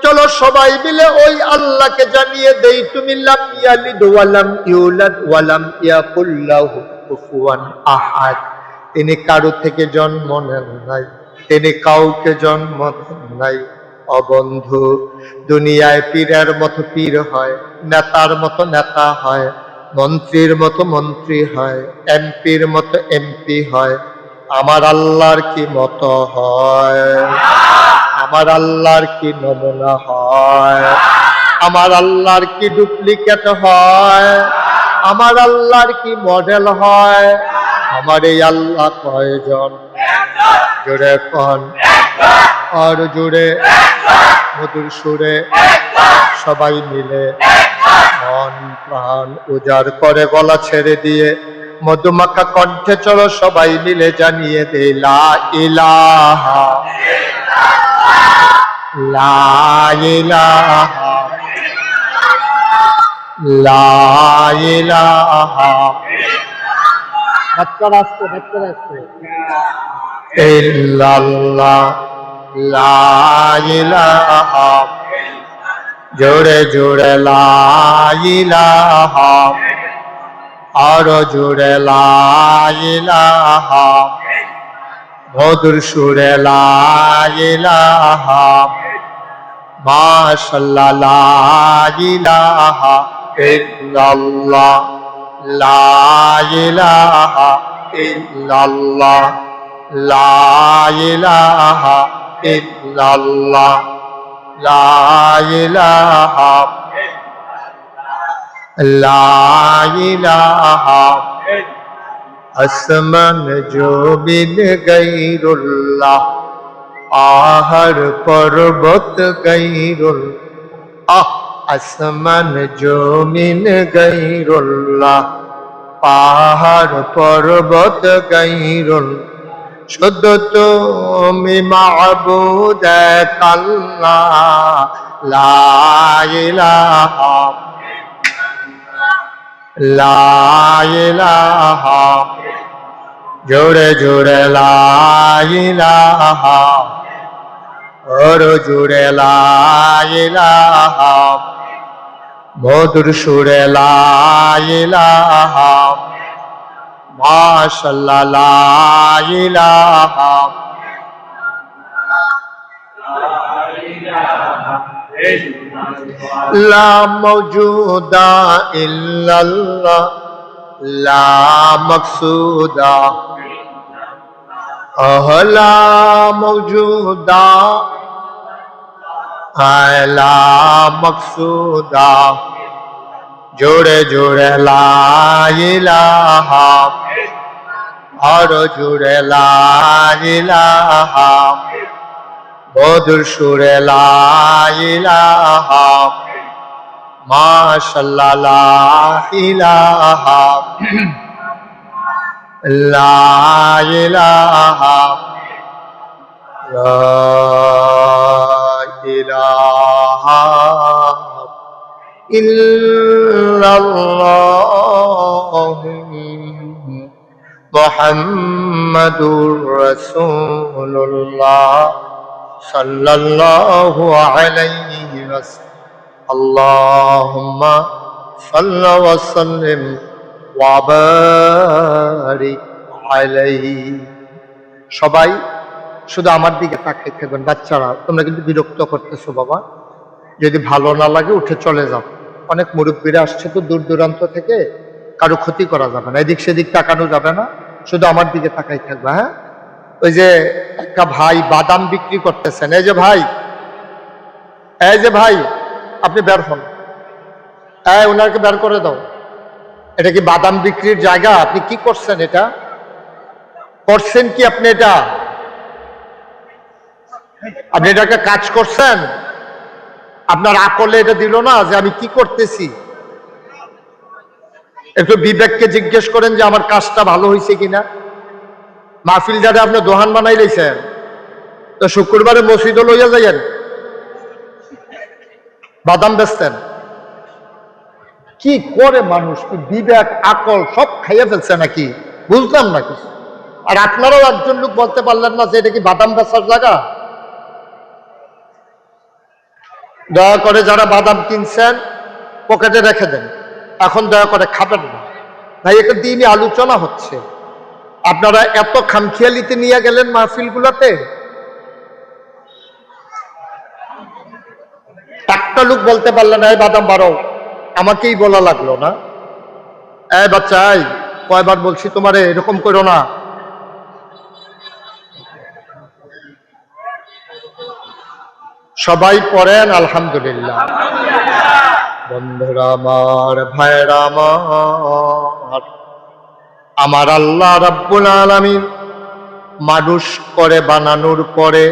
চলো সবাই মিলে ওই আল্লাহকে জানিয়ে দেই, তুমি লাম ইয়ালিদ ওয়ালাম ইউলাদ ওয়ালাম ইয়াকুল লাহু কুফুয়ান আহাদ। তিনি কারো থেকে জন্ম নেন নাই, তিনি কাউকে জন্ম দেন নাই। অবন্ধু, দুনিয়ায় পীরের মতো পীর হয়, নেতার মতো নেতা হয়, মন্ত্রীর মতো মন্ত্রী হয়, এমপির মতো এমপি হয়। আমার আল্লাহর কি মতো হয়? আমার আল্লাহর কি নমুনা হয়? আমার আল্লাহর কি ডুপ্লিকেট হয়? আমার আল্লাহর কি মডেল হয়? আমার এই আল্লাহ কয়জন? জোরে কন, আর জোরে, মধুর সুরে, সবাই মিলে মন প্রাণ উজাড় করে গলা ছেড়ে দিয়ে মধুমাখা কণ্ঠে চলো সবাই মিলে জানিয়ে দে লা ইলাহা, লা ইলাহা, লা ইলাহা ইল্লাল্লাহ, লা ইলাহা, জোরে জোরে লা ইলাহা, আরো জোরে লা ইলাহা, মধুর সুরে লা ইলাহা, মাশাআল্লাহ লা ইলাহা ইল্লাল্লাহ, লা ইলাহা ইল্লাল্লাহ, লা ইলাহা ইল্লাল্লাহ, লা ইলাহা, লা ইলাহা। আসমান জমিন গায়রুল্লাহ, পাহাড় পর্বত গায়রুল্লাহ। আসমান জমিন গায়রুল্লাহ, পাহাড় পর্বত গায়রুল্লাহ। শুধু তুমি মাবুদ এক আল্লাহ, লা ইলাহা, লা ইলাহা, জোরে জোরে লা ইলাহা, ওর জোরে লা ইলাহা, মধুর সুরে লা ইলাহা, মাশাআল্লাহ লা ইলাহা, লা মওজুদা ইল্লাল্লাহ, লা মকসুদা, লা মওজুদা, লা মকসুদা, জোরে জোরে লা ইলাহা, আরো জোরে লা ইলাহা, মধুর সুরে লা ইলাহা, মাশাআল্লাহ লা ইলাহা, লা ইলাহা, লা ইলাহা ইল্লাল্লাহ মুহাম্মাদুর রাসূলুল্লাহ সাল্লাল্লাহু আলাইহি ওয়াসাল্লাম। আল্লাহুম্মা সাল্লি ওয়া সাল্লিম ওয়া বারিক আলাইহি। সবাই শুধু আমার দিকে তাকিয়ে থাকবেন। বাচ্চারা, তোমরা কিন্তু বিরক্ত করতেছো বাবা, যদি ভালো না লাগে উঠে চলে যাও। অনেক মুরব্বীরা আসছে তো দূর দূরান্ত থেকে, কারো ক্ষতি করা যাবে না, এদিক সেদিক তাকানো যাবে না, শুধু আমার দিকে তাকাই থাকবে। হ্যাঁ, ওই যে একটা ভাই বাদাম বিক্রি করতেছেন, এই যে ভাই, এই যে ভাই, আপনি বের হন, ওনাকে বের করে দাও। এটা কি বাদাম বিক্রির জায়গা? আপনি কি করছেন? এটা করছেন কি আপনি? এটা আপনি এটাকে কাজ করছেন, আপনার আকলে এটা দিল না যে আমি কি করতেছি। একটু বিবেককে জিজ্ঞেস করেন যে আমার কাজটা ভালো হয়েছে কিনা। মাহফিল যারা আপনি দোহান বানাই লাইছেন, তো শুক্রবারে মসজিদও লইয়া যাইয়েন, বাদাম বেচতেন। কি করে মানুষ, কি বিবেক আকল সব খাইয়ে ফেলছে নাকি, বুঝলাম না কিছু। আর আপনারাও একজন লোক বলতে পারলেন না যে এটা কি বাদাম বেচার জায়গা। দয়া করে যারা বাদাম কিনছেন পকেটে রেখে দেন, এখন দয়া করে খাবেন না ভাই। একটা দিনই আলোচনা হচ্ছে, আপনারা এত খামখেয়ালিতে নিয়ে গেলেন মাহফিল গুলাতে। একটা লোক বলতে পারলেন এই বাদাম বাড়ো, আমাকেই বলা লাগলো না। এই বাচ্চা, কয়বার বলছি তোমারে এরকম করো না। সবাই পড়েন আলহামদুলিল্লাহ। বন্ধুরা আমার, ভাইরা আমার, আমার আল্লাহ রাব্বুল আলামিন মানুষ করে বানানোর পরে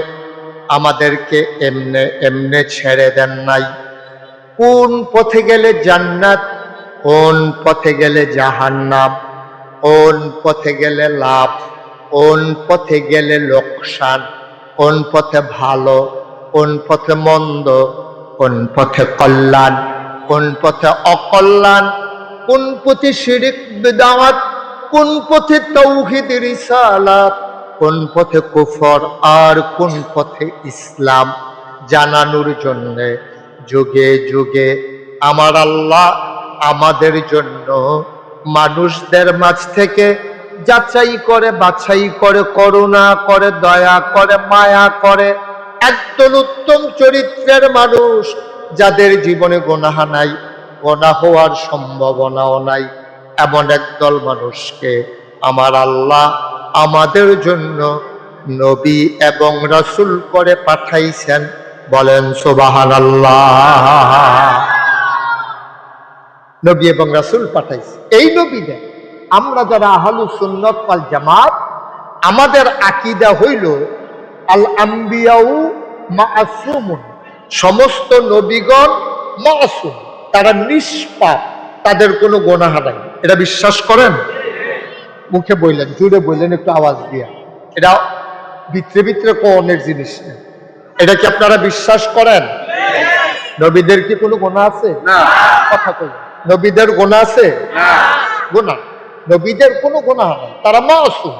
আমাদেরকে এমনে এমনে ছেড়ে দেন নাই। কোন পথে গেলে জান্নাত, কোন পথে গেলে জাহান্নাম, কোন পথে গেলে লাভ, কোন পথে গেলে লোকসান, কোন পথে ভালো, কোন পথে মন্দ, কোন পথে কল্যাণ, কোন পথে অকল্যাণ, কোন পথে শিরক বিদআত, কোন পথে তাওহীদ রিসালাত, কোন পথে কুফর আর কোন পথে ইসলাম জানানোর জন্য যুগে যুগে আমার আল্লাহ আমাদের জন্য মানুষদের মাঝ থেকে যাচাই করে বাছাই করে, করুণা করে, দয়া করে, মায়া করে একদল উত্তম চরিত্রের মানুষ, যাদের জীবনে গুনাহ নাই, গুনাহ হওয়ার সম্ভাবনাও নাই, এমন একদল মানুষকে আমার আল্লাহ আমাদের জন্য নবী এবং রাসূল করে পাঠাইছেন। বলেন সুবহানাল্লাহ। নবী এবং রাসূল পাঠাইছে। এই নবীদের আমরা যারা আহলুস সুন্নাত ওয়াল জামাত, আমাদের আকীদা হইল আল আম্বিয়াউ মাসুমুন, সমস্ত নবীগণ মাসুম, তারা নিষ্পাপ, তাদের কোনো গুনাহ নাই। এটা বিশ্বাস করেন? মুখে বললেন, জুড়ে বললেন, একটু আওয়াজ দিয়া। এটা ভিতরে ভিতরে কোনের জিনিস না। এটা কি আপনারা বিশ্বাস করেন? নবীদের কি কোনো গুনাহ আছে? না। কথা কই, নবীদের গুনাহ আছে? না। গুনাহ, নবীদের কোনো গুনাহ নাই, তারা মাসুম।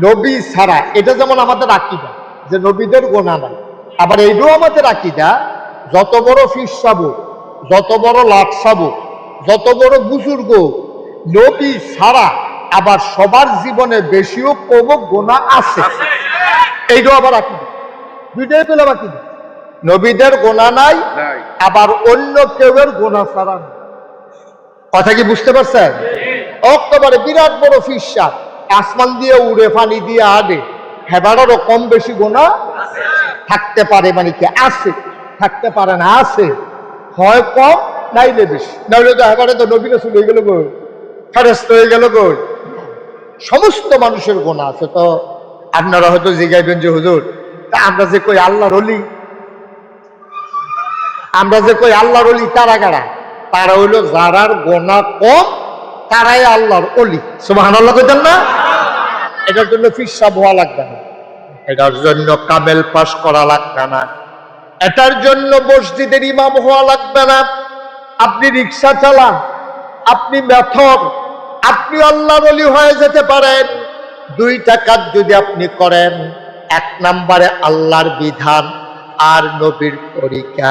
নবী ছাড়া, এটা যেমন আমাদের আকীদা যে নবীদের গুনাহ নাই, আবার এইটাও আমাদের আকীদা যত বড় পীর সাহেব, যত বড় লাট সাহেব, যত বড় বুজুর্গ, নবী ছাড়া আবার সবার জীবনে বেশিও কম গুনাহ আছে। এইটাও আবার আকীদা, দুইটাই পেলাম আকীদা। নবীদের গুনাহ নাই, আবার অন্য কেউয়ের গুনাহ ছাড়া নাই। কথা কি বুঝতে পারছেন? একেবারে বিরাট বড় পীর সাহেব, আসমান দিয়ে উড়ে, পানি দিয়ে আডে, হেবারেরও কম বেশি গুনাহ থাকতে পারে, মানে কি আছে, থাকতে পারে না, আছে, হয় কম নাইলে বেশি। নাইলে তো হেবারে তো নবী রাসূল হয়ে গেল গো, ফেরেশতা হয়ে গেল গো। সমস্ত মানুষের গুনাহ আছে। তো আপনারা হয়তো জিজ্ঞাসবেন যে হুজুর, তা আমরা যে কই আল্লাহর ওলি, আমরা যে কই আল্লাহর ওলি তারা কারা? তারা হইল যারার গুনাহ কম, তারাই আল্লাহর ওলি। সুবহানাল্লাহ কইতেন না? এটার জন্য পীর সাহেব হওয়া লাগবে না, এটার জন্য কামেল পাস করা লাগবে না, এটার জন্য মসজিদের ইমাম হওয়া লাগবে না। আপনি রিক্সা চালান, আপনি মেথর, আপনি আল্লাহর ওলি হয়ে যেতে পারেন। দুইটা কাজ যদি আপনি করেন, এক নম্বরে আল্লাহর বিধান আর নবীর তরিকা,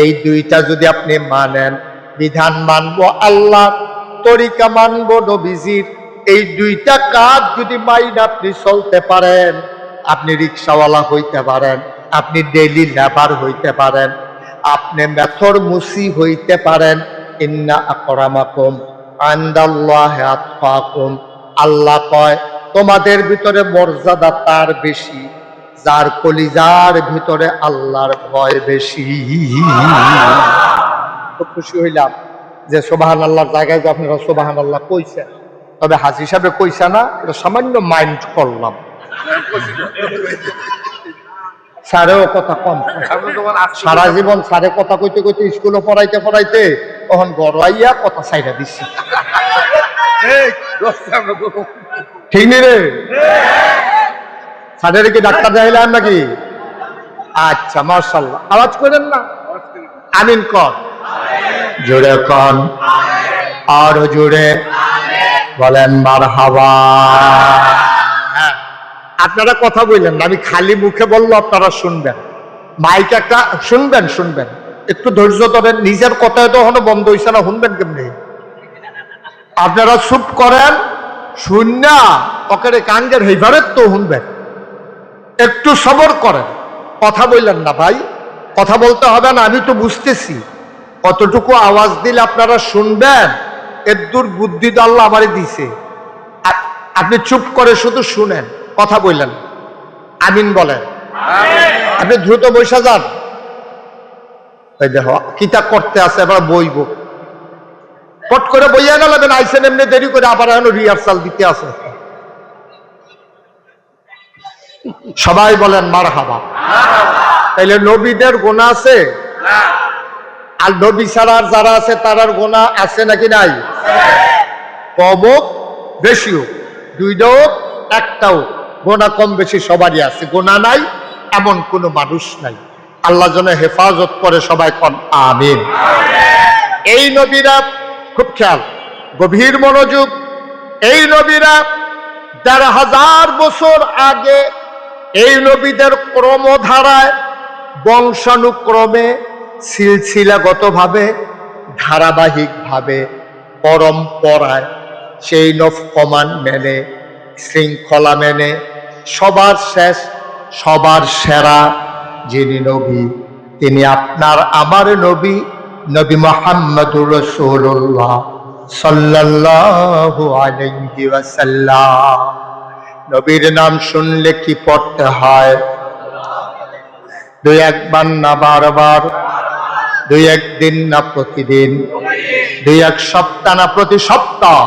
এই দুইটা যদি আপনি মানেন, বিধান মানবো আল্লাহ, তরিকা মানবো নবীজির, এই দুইটা কাজ যদি মাইন আপনি চলতে পারেন, আপনি রিক্সাওয়ালা হইতে পারেন, আপনি ডেইলি লেবার হইতে পারেন, আপনি মেথর মুসি হইতে পারেন। ইন্না আকরামাকুম ইনদাল্লাহি আতকাকুম, আল্লাহ কয় তোমাদের ভিতরে মর্যাদা তার বেশি যার কলিজার ভিতরে আল্লাহর ভয় বেশি। খুব খুশি হইলাম যে সুবহানাল্লাহর জায়গায় যে আপনারা সুবহানাল্লাহ কইছেন, তবে হাজী সাহেব কইছে না, এটা সামান্য মাইন্ড করলাম। স্যারেও কথা কম কয়। সারা জীবন স্যারে কথা কইতে কইতে স্কুলে পড়াইতে পড়াইতে তখন গড়াইয়া কথা ছাইড়া দিচ্ছে। ঠিক নি রে? স্যারের কি ডাক্তার দেখাইলাম নাকি? আচ্ছা, মাশাআল্লাহ। আওয়াজ করেন না, আমিন কর, জোরে কন, আরো জোরে বলেন মারহাবা। আপনারা কথা বললেন না, আমি খালি মুখে বললো আপনারা শুনবেন, মাইক একটা শুনবেন, একটু ধৈর্য ধরেন। নিজের কথায় তো এখনো বন্ধ হয়েছে না, শুনবেন কেমনি? আপনারা চুপ করেন, শুননা ওকে কাঙ্গের হেভারের তো শুনবেন। একটু সবর করেন, কথা বললেন না ভাই, কথা বলতে হবে না, আমি তো বুঝতেছি। কতটুকু আওয়াজ দিলে আপনারা শুনবেন, এর দূর বুদ্ধি তো আল্লাহ আমারে দিছে। আপনি চুপ করে শুধু শুনেন, কথা বললেন। আমিন বলেন। আপনি দ্রুত বৈশা যান। এই দেখো কিতাব করতে আছে, এবার বইব, পট করে বইয়া গেলেন, আইসেন এমনি দেরি করে, আবার এখন রিহার্সাল দিতে আছে। সবাই বলেন মারহাবা। তাইলে নবীদের গুনাহ আছে আর নবী ছাড়ার যারা আছে তারার গুনাহ আছে নাকি নাই? কম হোক বেশি হোক, দুইটা হোক একটাও, গুনাহ কম বেশি সবারই আছে। গুনাহ নাই এমন কোনো মানুষ নাই। আল্লাহ যেন হেফাজত করে, সবাই কন আমিন। এই নবীরা, খুব খেয়াল, গভীর মনোযোগ, এই নবীরা ১,৫০০ বছর আগে এই নবীদের ক্রমধারায়, বংশানুক্রমে, সিলসিলাগতভাবে, ধারাবাহিকভাবে, পরম্পরায়, সেই নফ কমান মেনে, শৃঙ্খলা মেনে, সবার শেষ সবার সেরা যিনি নবী, তিনি আপনার আমার নবী, নবী মুহাম্মদুর রাসূলুল্লাহ সাল্লাল্লাহু আলাইহি ওয়াসাল্লাম। নবীর নাম শুনলে কি পড়তে হয়? দুই একবার না বারবার, দুই একদিন না প্রতিদিন, দুই এক সপ্তাহ না প্রতি সপ্তাহ,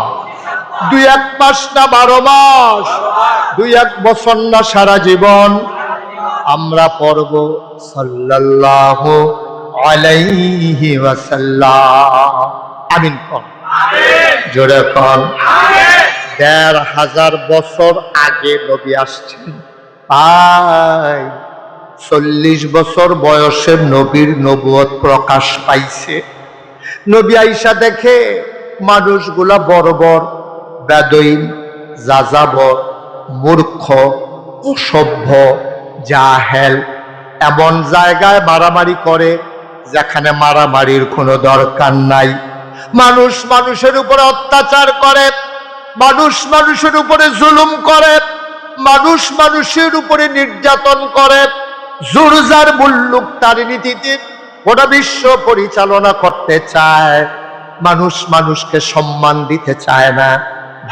দুই এক মাস না 12 মাস, দুই এক বছর না সারা জীবন আমরা পড়ব সাল্লাল্লাহু আলাইহি ওয়াসাল্লাম। আমিন কর, জোরে কর। ১,৫০০ বছর আগে নবী আসছেন, ৪০ বছর বয়সের নবীর নবুয়ত প্রকাশ পাইছে। নবী আইসা দেখে মানুষগুলা বর্বর, বেদইন, যাযাবর, মূর্খ, অসভ্য, জাহেল, এমন জায়গায় মারামারি করে যেখানে মারামারির কোনো দরকার নাই। মানুষ মানুষের উপরে অত্যাচার করে, মানুষ মানুষের উপরে জুলুম করে, মানুষ মানুষের উপরে নির্যাতন করে, জোরজার মুল্লুক তার নীতিতে গোটা বিশ্ব পরিচালনা করতে চায়। মানুষ মানুষকে সম্মান দিতে চায় না,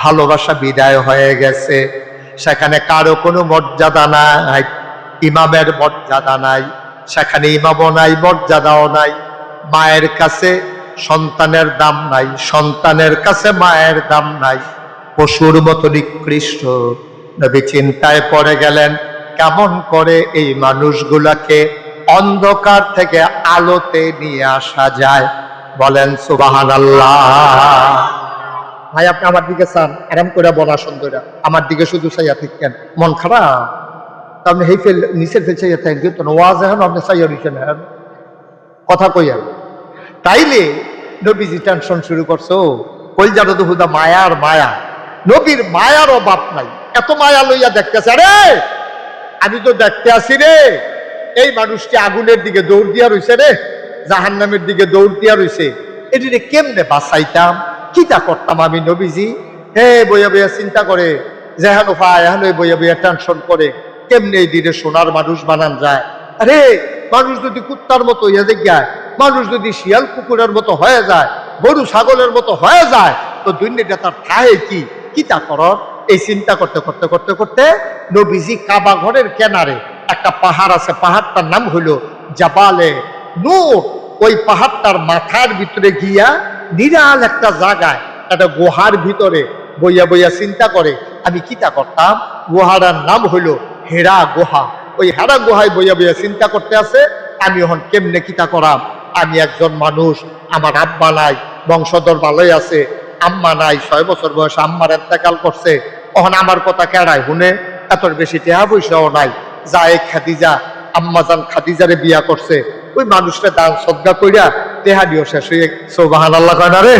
ভালোবাসা বিদায় হয়ে গেছে। সেখানে কারো কোনো মর্যাদা নাই, ইমামের মর্যাদা নাই, সেখানে ইমামও নাই, মর্যাদাও নাই। মায়ের কাছে সন্তানের দাম নাই, সন্তানের কাছে মায়ের দাম নাই, পশুর মতো নিকৃষ্ট। নবী চিন্তায় পড়ে গেলেন, কেমন করে এই মানুষগুলাকে অন্ধকার থেকে আলোতে নিয়ে আসা যায়। বলেন সুবহানাল্লাহ। ভাই আপনি আমার দিকে চান, আরাম করে বলা সুন্দরা, আমার দিকে শুধু চাইয়া থাকেন, মন খারাপ আপনি হেই ফেল নিচের ফেল চাইয়া থাকেন, কিন্তু ওয়াজ এখন আপনি চাইয়া দিচ্ছেন কথা কইয়া। তাইলে নবীজি টেনশন শুরু করছো, কইজাটা তো হুদা মায়ার মায়া, নবীর মায়ার অভাব নাই, এত মায়া লইয়া দেখতেছে। আরে আমি তো দেখতে আসি রে, এই মানুষটি আগুনের দিকে দৌড় দিয়া রইছে রে, জাহান্নামের দিকে দৌড় দিয়া রইছে, এটি কেমনে বাঁচাইতাম, কিটা করতাম আমি নবীজি? হে বইয়া বইয়া চিন্তা করে, যেহানো পায় এখন বইয়া বইয়া টেনশন করে, কেমনে এই দিনে সোনার মানুষ বানান যায়। আরে মানুষ যদি কুত্তার মতো হইয়া যায়, মানুষ যদি শিয়াল কুকুরের মতো হয়ে যায়, গরু ছাগলের মতো হয়ে যায়, তো দুনিয়াটা তার ঠায় কি, কিটা করর? এই চিন্তা করতে করতে করতে করতে নবীজি কাবা ঘরের কেনারে একটা পাহাড় আছে, পাহাড়টার নাম হইল জাবালে নূর। ওই পাহাড়টার মাথার ভিতরে গিয়া নিরাল একটা জায়গায়, একটা গুহার ভিতরে বইয়া বইয়া চিন্তা করে, আমি কিটা করতাম। গুহাটার নাম হইল হেরা গুহা। ওই হেরা গুহায় বইয়া বইয়া চিন্তা করতে আছে, আমি এখন কেমনে কিতা করাম। আমি একজন মানুষ, আমার আব্বা নাই, বংশধর ভালোই আছে, আম্মা নাই, 6 বছর বয়স আম্মার ইন্তেকাল করছে, এখন আমার কথা কেড়ায় শুনে, এত বেশি টাকা পয়সাও নাই। যায় খাদিজা, আম্মাজান খাদিজারে বিয়া করছে, ওই মানুষটা দান সদ্গা কইরা টেহা দিও শেষ হয়ে, সুবহানাল্লাহ কয় না রে।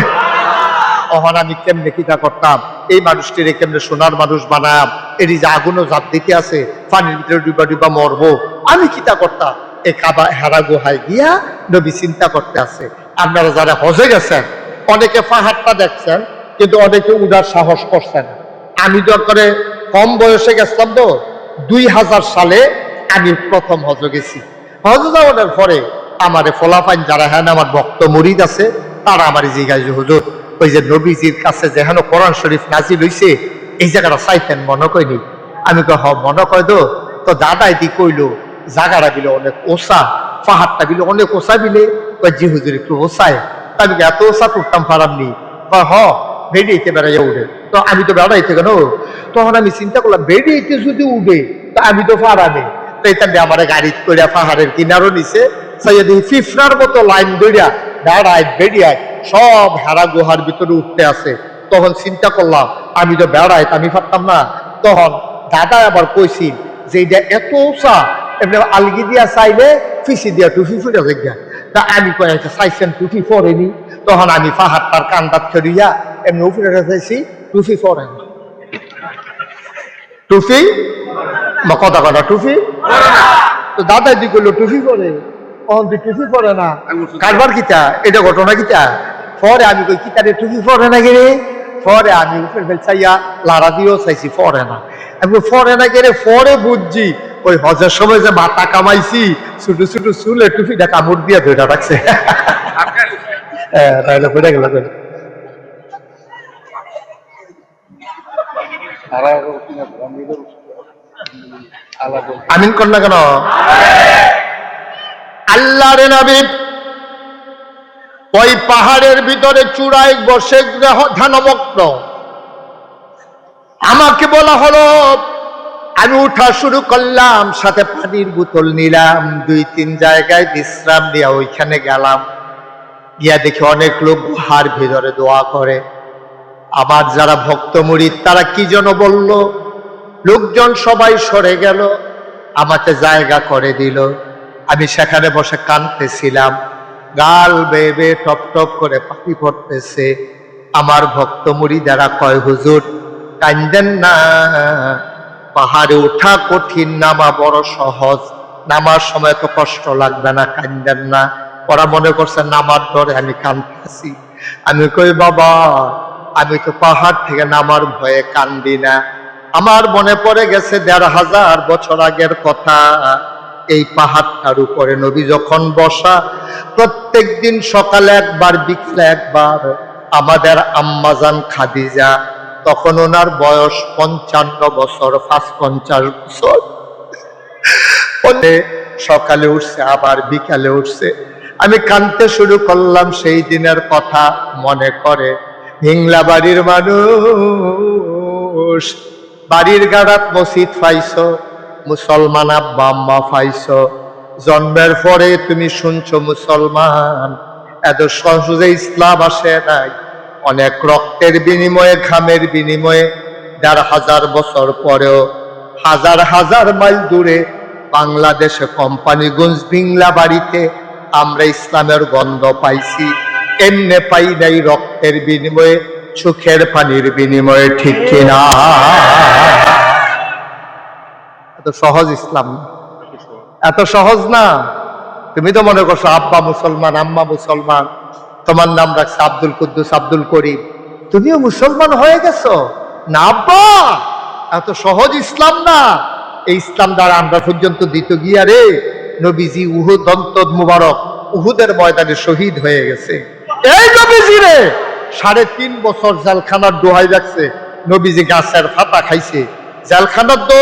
অহন আমি কেমনে কিতা করতাম, এই মানুষটিরে কেমনে সোনার মানুষ বানাম, এর যে আগুনও জাপ দিতে আছে, পানির ভিতরে ডুবা ডুবা মরবো, আমি কিতা করতাম। এই কাবা হেরা গুহায় গিয়া নবী চিন্তা করতে আছে। আপনারা যারা হজে গেছেন, অনেকে পাহাড়টা দেখছেন, কিন্তু অনেকে উড়ার সাহস করছেন। আমি তো করে কম বয়সে গেছিলাম, তো 2000 সালে আমি প্রথম হজ গেছি। হজ যাওয়ার পরে আমার ফলাফাইন যারা হ্যাঁ আমার ভক্ত মুরিদ আছে, তারা আমার জিজ্ঞাসা, হুজুর ওই যে নবীজির কাছে যেখানে কোরআন শরীফ নাজিল হইছে, এই জায়গাটা চাইতেন মনে কয়নি? আমি কই হ মনে কয়। তো দাদা এটি কইলো জায়গাটা বিলে অনেক ওসা, পাহাড়টা বিলে অনেক ওসা বিলে, জি হুজুর একটু ওসায়। আমি এত ওসা করতাম পারামনি, হ বেরিয়েতে বেড়াইয়া উঠে। তো আমি তো বেড়াইতে কেন, তখন আমি চিন্তা করলাম বেরিয়েতে যদি উঠে তো আমি তো পারামে। তো এখানে আমার গাড়ি করে পাহাড়ের কিনারও নিচে ফিফরার মতো লাইন দইরা বেড়ায় বেরিয়ায় সব হেরা গুহার ভিতরে উঠতে আছে। তখন চিন্তা করলাম আমি তো বেড়াই, আমি পারতাম না। তখন দাদা আবার কইছি যে এটা এত উঁচা, এমনি আলগি দিয়া চাইলে ফিসি দিয়া টুফি ফুটে জায়গা। তা আমি কয়েছে চাইছেন টুফি পরেনি। তখন আমি পাহাড়টার কান্দাত খেরিয়া এমনি উপরে চাইছি, টুফি পরে না। টুফি কথা কথা টুফি, তো দাদা দি করলো টুফি পরে, তখন তুই টুফি পরে না, কারবার কিতা, এটা ঘটনা কিতা। পরে আমি কই কিতারে টুফি পরে না গেলে, পরে আমি উপরে ফেলছাইয়া লাড়া দিয়েও চাইছি, পরে না। আমি পরে না গেলে পরে বুঝছি ওই হজের সময় যে মাথা কামাইছি, ছোট ছোট চুলে টুফিটা কামড় দিয়ে ধরে রাখছে। তাহলে পড়ে গেল। আমিন কর না কেন? আল্লাহর নবী ওই পাহাড়ের ভিতরে চূড়ায় বসে ধ্যানমগ্ন। আমাকে বলা হলো, আমি উঠা শুরু করলাম, সাথে পানির বোতল নিলাম, 2-3 জায়গায় বিশ্রাম নিয়ে ওইখানে গেলাম। গিয়া দেখি অনেক লোক গুহার ভিতরে দোয়া করে। আমার যারা ভক্ত মুরিদ তারা কি যেন বলল, লোকজন সবাই সরে গেল, আমাকে জায়গা করে দিল। আমি সেখানে বসে কাঁদতেছিলাম, গাল বেয়ে বেয়ে টপ টপ করে পানি পড়তেছে। আমার ভক্ত মুরিদেরা কয়, হুজুর কান্দেন না, পাহাড়ে ওঠা কঠিন, নামা বড় সহজ, নামার সময় তো কষ্ট লাগবে না, কান্দেন না। ওরা মনে করছে নামার ডরে আমি কাঁদতেছি। আমি কই বাবা, আমি তো পাহাড় থেকে নামার ভয়ে কান্দি না। আমার মনে পড়ে গেছে 1500 বছর আগের কথা। এই পাহাড়টার উপরে নবী যখন বসা, প্রত্যেক দিন সকালে একবার বিকেলে একবার আমাদের আম্মাজান খাদিজা, তখন ওনার বয়স 55 বছর, 55 বছর, সকালে উঠছে আবার বিকালে উঠছে। আমি কাঁদতে শুরু করলাম, সেই দিনের কথা মনে করে। হিংলা বাড়ির মানুষ, বাড়ির গাড়াত মসজিদ পাইছো, মুসলমান আব্বা আম্মা পাইছো, জন্মের পরে তুমি শুনছো মুসলমান, এত সহজে ইসলাম আসে নাই। অনেক রক্তের বিনিময়ে, ঘামের বিনিময়ে 1500 বছর পরেও হাজার হাজার মাইল দূরে বাংলাদেশে কোম্পানিগঞ্জ ভিংলা বাড়িতে আমরা ইসলামের গন্ধ পাইছি। এমনে পাই নাই রক্তের বিনিময়ে, চোখের পানির বিনিময়ে, ঠিক কিনা? এত সহজ ইসলাম, এত সহজ না। তুমি তো মনে করছো আব্বা মুসলমান আম্মা মুসলমান, তোমার নাম রাখছে আব্দুল কুদ্দুস আব্দুল করিম, তুমিও মুসলমান হয়ে গেছো না। আব্বা এত সহজ ইসলাম না। এই ইসলাম দ্বারা আমরা পর্যন্ত দিত গিয়া রে, নবীজি উহুদ দন্তদ মুবারক উহুদের ময়দানে শহীদ হয়ে গেছে। এই নবীজি রে 3.5 বছর জেলখানার দোহাই রাখছে। নবীজি গাছের ফাতা খাইছে। জেলখানার তো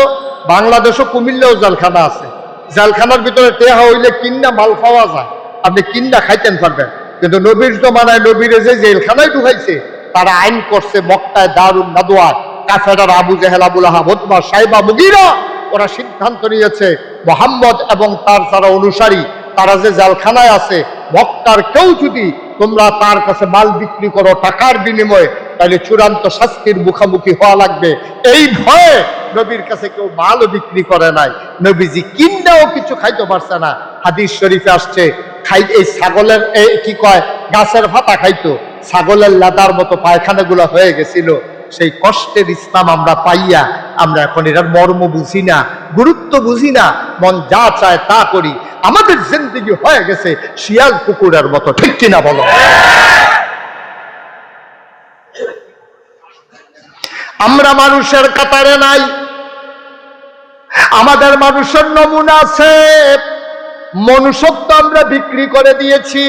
বাংলাদেশও কুমিল্লাও জেলখানা আছে। জেলখানার ভিতরে টেহা হইলে কিন্না মাল পাওয়া যায়, আপনি কিন্না খাইতেন পারবেন। কিন্তু নবীর জমানায় নবীরে যে জেলখানায় ঢুকাইছে, তারা আইন করছে মক্কায় দারুন নাদওয়া, কাফেররা আবু জেহেল আবুল আহাব উতবা সাইবা মুগীরা ওরা সিদ্ধান্ত নিয়েছে মুহাম্মদ এবং তার যারা অনুসারী তারা যে জেলখানায় আছে, মক্কার কেউ যদি তোমরা তার কাছে মাল বিক্রি করো টাকার বিনিময়ে, তাহলে চূড়ান্ত শাস্তির মুখোমুখি হওয়া লাগবে। এই ভয়ে নবীর কাছে কেউ মালও বিক্রি করে নাই। নবীজি কিন্নাও কিছু খাইতে পারছে না। হাদিস শরীফে আসছে, এই ছাগলের কি কয়, গাছের পাতা খাইতো, ছাগলের লাদার মতো পায়খানাগুলো হয়ে গেছিল। সেই কষ্টের ইসলাম আমরা পাইয়া আমরা এখন এটার মর্ম বুঝি না, গুরুত্ব বুঝি না, মন যা চায় তা করি। আমাদের জিন্দেগি হয়ে গেছে শিয়াল কুকুরের মতো, ঠিক কিনা বলো? আমরা মানুষের কাতারে নাই। আমাদের মানুষের নমুনা আছে, মনুষ্যত্ব আমরা বিক্রি করে দিয়েছি।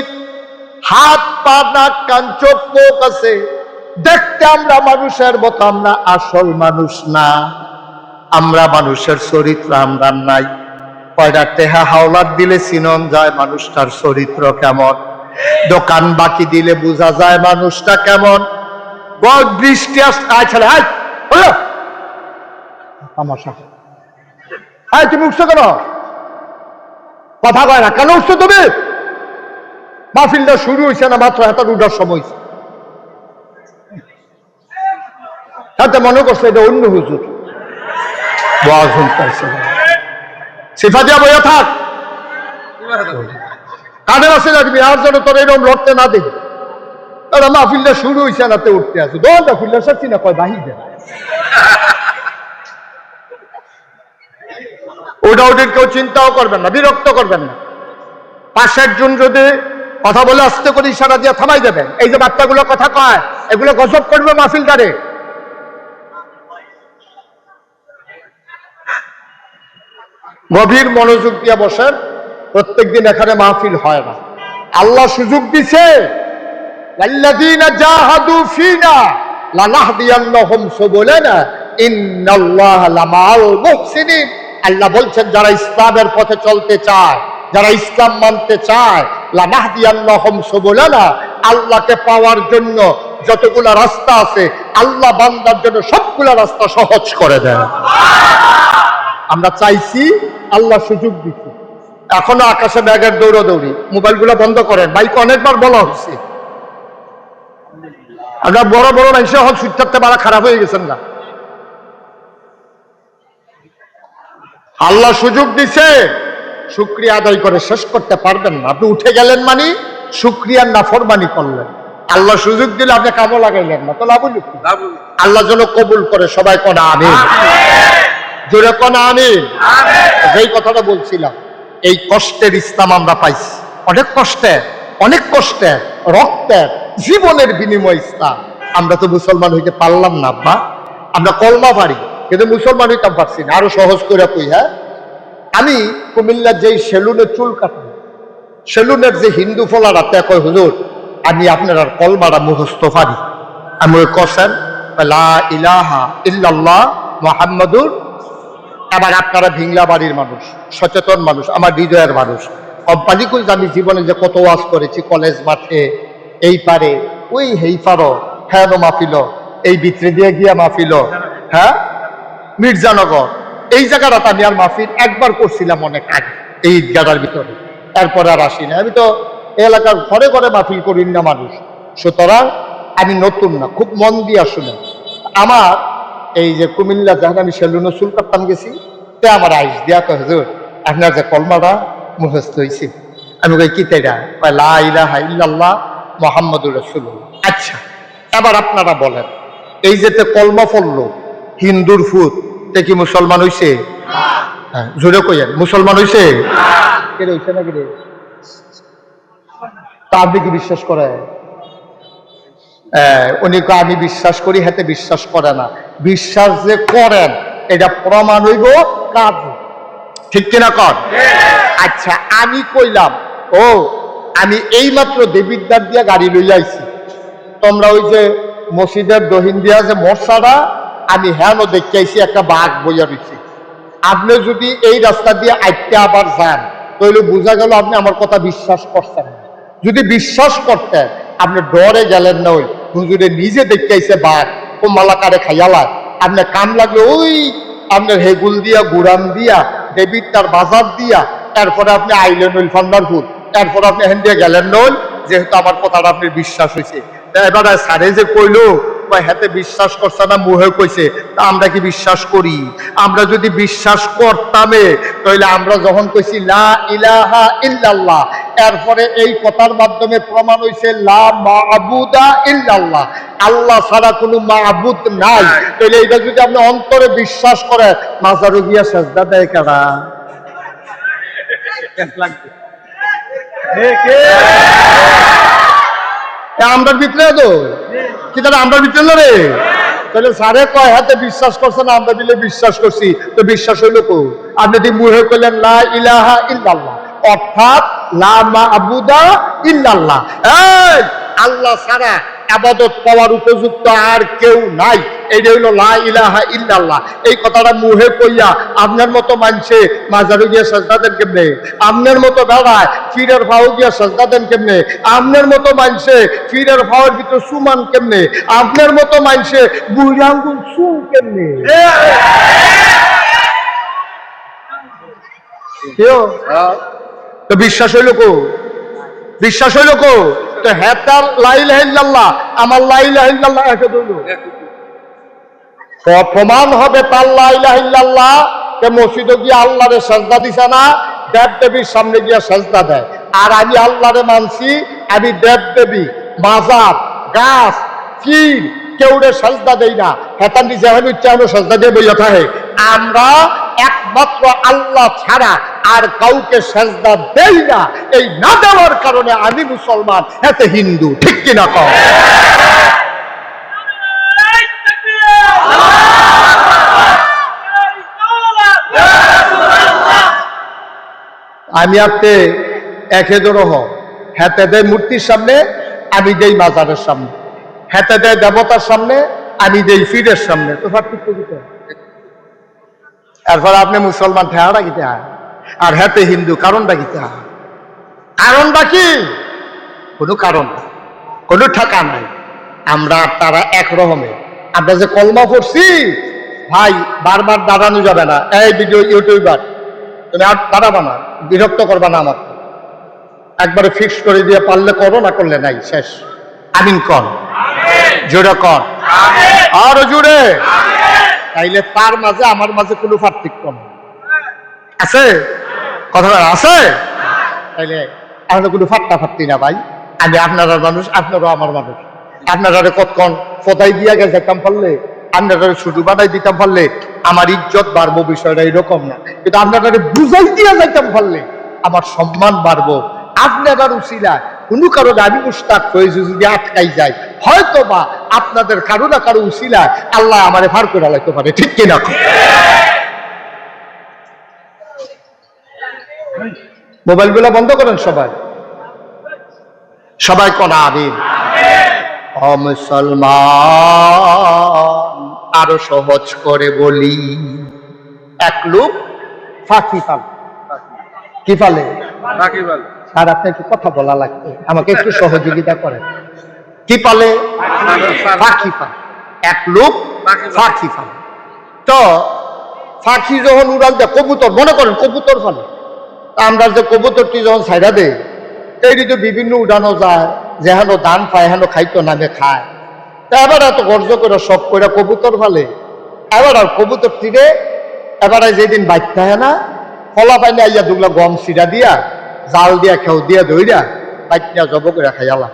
হাত পা নাক কান চোখ মুখ আছে, দেখতে আমরা মানুষের মতো, আমরা আসল মানুষ না। আমরা মানুষের চরিত্র আমরা নাই। কয়টা টেহা হাওলাত দিলে চিনন যায় মানুষটার চরিত্র কেমন, দোকান বাকি দিলে বোঝা যায় মানুষটা কেমন। বৃষ্টি আসলে তুমি উঠছো কেন? কথা কয় না কেন? উঠছো তুমি? মাহফিলটা শুরু হয়েছে না মাত্র, হাতার উঠার সময়। তাতে মনে করছে এটা অন্য হুজুর ওয়াজ শুনতেছে। সিফা দিয়া বইয়া থাক, কাদের আছে লাগবি আর যেন তোর এরকম লড়তে না দেখি। তারা মাহফিলটা শুরু হয়েছে না, তে উঠতে আছে দোলটা ফিল্ডার সাচ্ছি না, কয় বাহির দেয় ওটা ওদের কেউ চিন্তাও করবেন না, বিরক্ত করবেন না। পাশের জন যদি কথা বলে আসতে করে ইশারা দিয়ে থামাই দেবেন। এই যে বাচ্চাগুলো কথা কয়, এগুলো গজব করবে মাহফিলটারে। গভীর মনোযোগ দিয়ে বসেন। প্রত্যেকদিন এখানে মাহফিল হয় না। আল্লাহ সুযোগ দিছে, আল্লাযীনা জাহাদু ফীনা লানাহদিয়ান্নাহুম সুবুলানা ইন্নাল্লাহা লামাল মুহসিনিন। আল্লাহ বলছেন যারা ইসলামের পথে চলতে চায়, যারা ইসলাম মানতে চায়, লানাহদিয়ান্নাহুম সুবুলানা, আল্লাহকে পাওয়ার জন্য যতগুলা রাস্তা আছে আল্লাহ বান্দার জন্য সবগুলা রাস্তা সহজ করে দেন। আমরা চাইছি, আল্লাহ সুযোগ দিচ্ছে। এখনো আকাশে ব্যাগের দৌড়াদৌড়ি। মোবাইলগুলো বন্ধ করেন, বাইক অনেকবার বলা হচ্ছে। আমরা বড় বড় মানুষের হল সুইটারতে বাড়া খারাপ হয়ে গেছেন না। আল্লাহ সুযোগ দিছে, শুকরিয়া আদায় করে শেষ করতে পারবেন না। আপনি উঠে গেলেন মানে শুকরিয়ার নাফরমানি করলেন। আল্লাহ সুযোগ দিলে আপনি কামও লাগাইলেন না, তো লাভ হইল কি? আল্লাহ যেন কবুল করে। সবাই কোন আমিন, জোরে কোন আমিন। যেই কথাটা বলছিলাম, এই কষ্টের ইসলাম আমরা পাইছি, অনেক কষ্টের, অনেক কষ্টের, রক্তের, জীবনের বিনিময় ইসলাম। আমরা তো মুসলমান হইতে পারলাম না আব্বা। আমরা কলমা পারি কিন্তু মুসলমান হইতাম পারছি না। আরো সহজ করে কই, হ্যাঁ, আমি কুমিল্লার যেই সেলুনে চুল কাটি, সেলুনের যে হিন্দু ফলারা তে কয় হুজুর আমি আপনার আর কলমাটা মুখস্থ পারি। আমি ওই কসেন লা ইলাহা ইল্লাল্লাহ মুহাম্মাদুর। আবার আপনারা ভিংলা বাড়ির মানুষ, সচেতন মানুষ, আমার হৃদয়ের মানুষ। কোম্পানি খুলতে আমি জীবনে যে কত ওয়াজ করেছি, কলেজ মাঠে, এই পারে, ওই হেই পারো, হ্যাঁ মাহফিল, এই ভিতরে দিয়ে গিয়া মাহফিল, হ্যাঁ মির্জানগর, এই জায়গাটা আমি আর মাহফিল একবার করছিলাম অনেক আগে, এই ঈদগাটার ভিতরে। তারপরে আর আসি না। আমি তো এলাকার ঘরে ঘরে মাহফিল করি না মানুষ, সুতরাং আমি নতুন না। খুব মন দিয়া শুনেন। আমার এই যে কুমিল্লা যখন আমি সেলুনে চুল কাটতাম গেছি, তে আমার আইস দিয়া কয় হুজুর আপনার যে কলমাটা মুখস্থ হয়েছে। আমি কই কি তাইরা? কয় লা ইলাহা ইল্লাল্লাহ মুহাম্মাদুর রাসূলুল্লাহ। আচ্ছা, এবার আপনারা বলেন, এই যে কলমা পড়লো হিন্দুর ফুট, তে কি মুসলমান হইছে? হ্যাঁ, জোরে কইয়েন, মুসলমান হইছে? কেন হইছে না? কেন? তা আপনি কি বিশ্বাস করেন? উনি আমি বিশ্বাস করি, হাতে বিশ্বাস করে না। বিশ্বাস যে করেন এটা প্রমাণ হইব কাজ, ঠিক কিনা কর? আচ্ছা, আমি কইলাম ও আমি এইমাত্র দেবিদ্বার দিয়া গাড়ি লইয়া আইছি, তোমরা ওই যে মসজিদের দহিন দিয়া যে মশারা, আমি হ্যাঁ দেখতে আইছি একটা বাঘ বইয়া রয়েছে। আপনি যদি এই রাস্তা দিয়ে আইতে আবার যান, তাহলে বোঝা গেল আপনি আমার কথা বিশ্বাস করছেন না। যদি বিশ্বাস করতেন আপনি ডরে গেলেন না। ওই হুজুরে নিজে দেখতে আইছে বাঘ, ও মালাকারে খাইয়ালা, আপনি কাম লাগলে ওই আপনার হেগুল দিয়া গুড়ান দিয়া ডেবিট তার বাজার দিয়া এরপরে আপনি আইলেন ওই ফান্ডারফুল, এরপর আপনি হেন দিয়ে গেলেন নল, যেহেতু আমার কথাটা আপনার বিশ্বাস হয়েছে। এবার স্যারে যে কইলো হাতে বিশ্বাস করছে না, মুহে কইছে, তা আমরা কি বিশ্বাস করি? আমরা যদি বিশ্বাস করতামে তাহলে আমরা যখন কইছি লা ইলাহা ইল্লাল্লাহ, এরপরে এই কথার মাধ্যমে প্রমাণ হইছে লা মা'বুদা ইল্লাল্লাহ, আল্লাহ ছাড়া কোনো মা'বুদ নাই। তাহলে এটা যদি আপনি অন্তরে বিশ্বাস করেন, মাজারে গিয়া সেজদা দেয় কারা? আমরা ভিতরে তো কি তাহলে আমরা ভিতরে রে? তাহলে সারে কয় হাতে বিশ্বাস করছে না, আমরা দিলে বিশ্বাস করছি, তো বিশ্বাস হইল কো? আপনি যদি মুহে করলেন লা ইলাহা ইল্লাল্লাহ, অর্থাৎ লা মা'বুদা ইল্লাল্লাহ, এই আল্লাহ ছাড়া ইবাদত পাওয়ার উপযুক্ত আর কেউ নাই, এইটা হইল লা ইলাহা ইল্লাল্লাহ। এই কথাটা মুহে কইয়া আপনার মতো মানুষে মাজারে গিয়ে সাজদা দেন কেমনে? আপনার মতো বেড়ায় ফিরের ভাও গিয়া সাজদা দেন কেমনে? আপনার মতো মানুষে ফিরের ভাওয়ের ভিতরে সুমান কেমনে? আপনার মতো মানুষে বুড়ি আঙ্গুল সুন কেমনে? তো বিশ্বাস হইল কো? বিশ্বাস হইল কো? তো হ্যাঁ তার লা ইলাহা ইল্লাল্লাহ, আমার লা ইলাহা ইল্লাল্লাহ একে হইল, তো প্রমাণ হবে তার লা ইলাহা ইল্লাল্লাহ। মসজিদে গিয়ে আল্লাহরে সাজদা দিছে না, দেব দেবীর সামনে গিয়ে সাজদা দেয়। আর আমি আল্লাহরে মানছি, আমি দেব দেবী, মাজার, গাছ, ফির কেউরে সাজদা দেই না, হেতান নিজে আমি চাইলে সাজদা দিয়ে বইয়া থাকে। আমরা একমাত্র আল্লাহ ছাড়া আর কাউকে সাজদা দেই না। এই না দেওয়ার কারণে আমি মুসলমান, এতে হিন্দু, ঠিক কিনা কও? আমি আপনি একে দরহ, হেতে দেয় মূর্তির সামনে, আমি দেই মাজারের সামনে, হেতে দেয় দেবতার সামনে, আমি দেই ফিরের সামনে, তো পার্থক্য দিতে। এরপর আপনি মুসলমান ঠেহারা গিতে হয়, আর হেতে হিন্দু, কারণটা গিতে হয়? কারণটা কি? কোনো কারণ না, কোনো ঠেকা নাই। আমরা তারা এক রকমের। আমরা যে কলমা পড়ছি ভাই, বারবার দাঁড়ানো যাবে না। এই ভিডিও ইউটিউবার, তুমি আর দাঁড়াবা না, বিরক্ত করবা না আমার, একবারে ফিক্স করে দিয়ে পারলে করো, না করলে নাই, শেষ। আমিন কর, জোরে কর, আরো জোরে। তাইলে তার মাঝে আমার মাঝে কোনো পার্থক্য নেই, আছে? কথা আছে? তাইলে আমরা কোনো ফাট্টা ফাটতি না ভাই। আমি আপনার মানুষ, আপনারও আমার মানুষ। আপনারা কতক্ষণ ফোটাই দিয়া গেছে যেতাম পারলে, আপনারা শুধু বানাই দিতাম পারলে আমার ইজ্জত বাড়বো, বিষয়টা এরকম না। কিন্তু আপনারা বুঝাই দিয়া যাইতাম পারলে আমার সম্মান বাড়বো। আপনার উসিলা কোনো কারণে আমি মুস্তাক হয়ে যদি আটকাই যাই, হয়তো বা আপনাদের কারো না কারো উসিলা আল্লাহ আমারে ফার করে লাইতে পারে, ঠিক কিনা? মোবাইল গুলা বন্ধ করেন সবাই, সবাই কনা আমিন। ও মুসলমান, আরো সহজ করে বলি, এক লোক ফাঁকি পাল, কি পালে? স্যার আপনি একটু কথা বলা লাগবে, আমাকে একটু সহযোগিতা করেন। কি পালে? ফাঁকি পাল। এক লোক ফাঁকি পাল। তো ফাঁকি যখন উড়াল দেয়, কবুতর মনে করেন কবুতর ফালে, আমরা যে কবুতরটি যখন ছাইড়া দেয়, এই তো বিভিন্ন উড়ানো যায়, যেহেন ধান পায় হেন খাইতো নামে খায়। তা এবার এত গর্জ করে সব করে কবুতর ফালে, এবার আর কবুতর তীরে এবার যেদিন বাচ্চা হয় না, ফলা পাইলে আইয়া দুগুলা গম সিরা দিয়া, জাল দিয়া, খেউ দিয়া ধইরা বাচ্চা জব করে খাইয়ালা।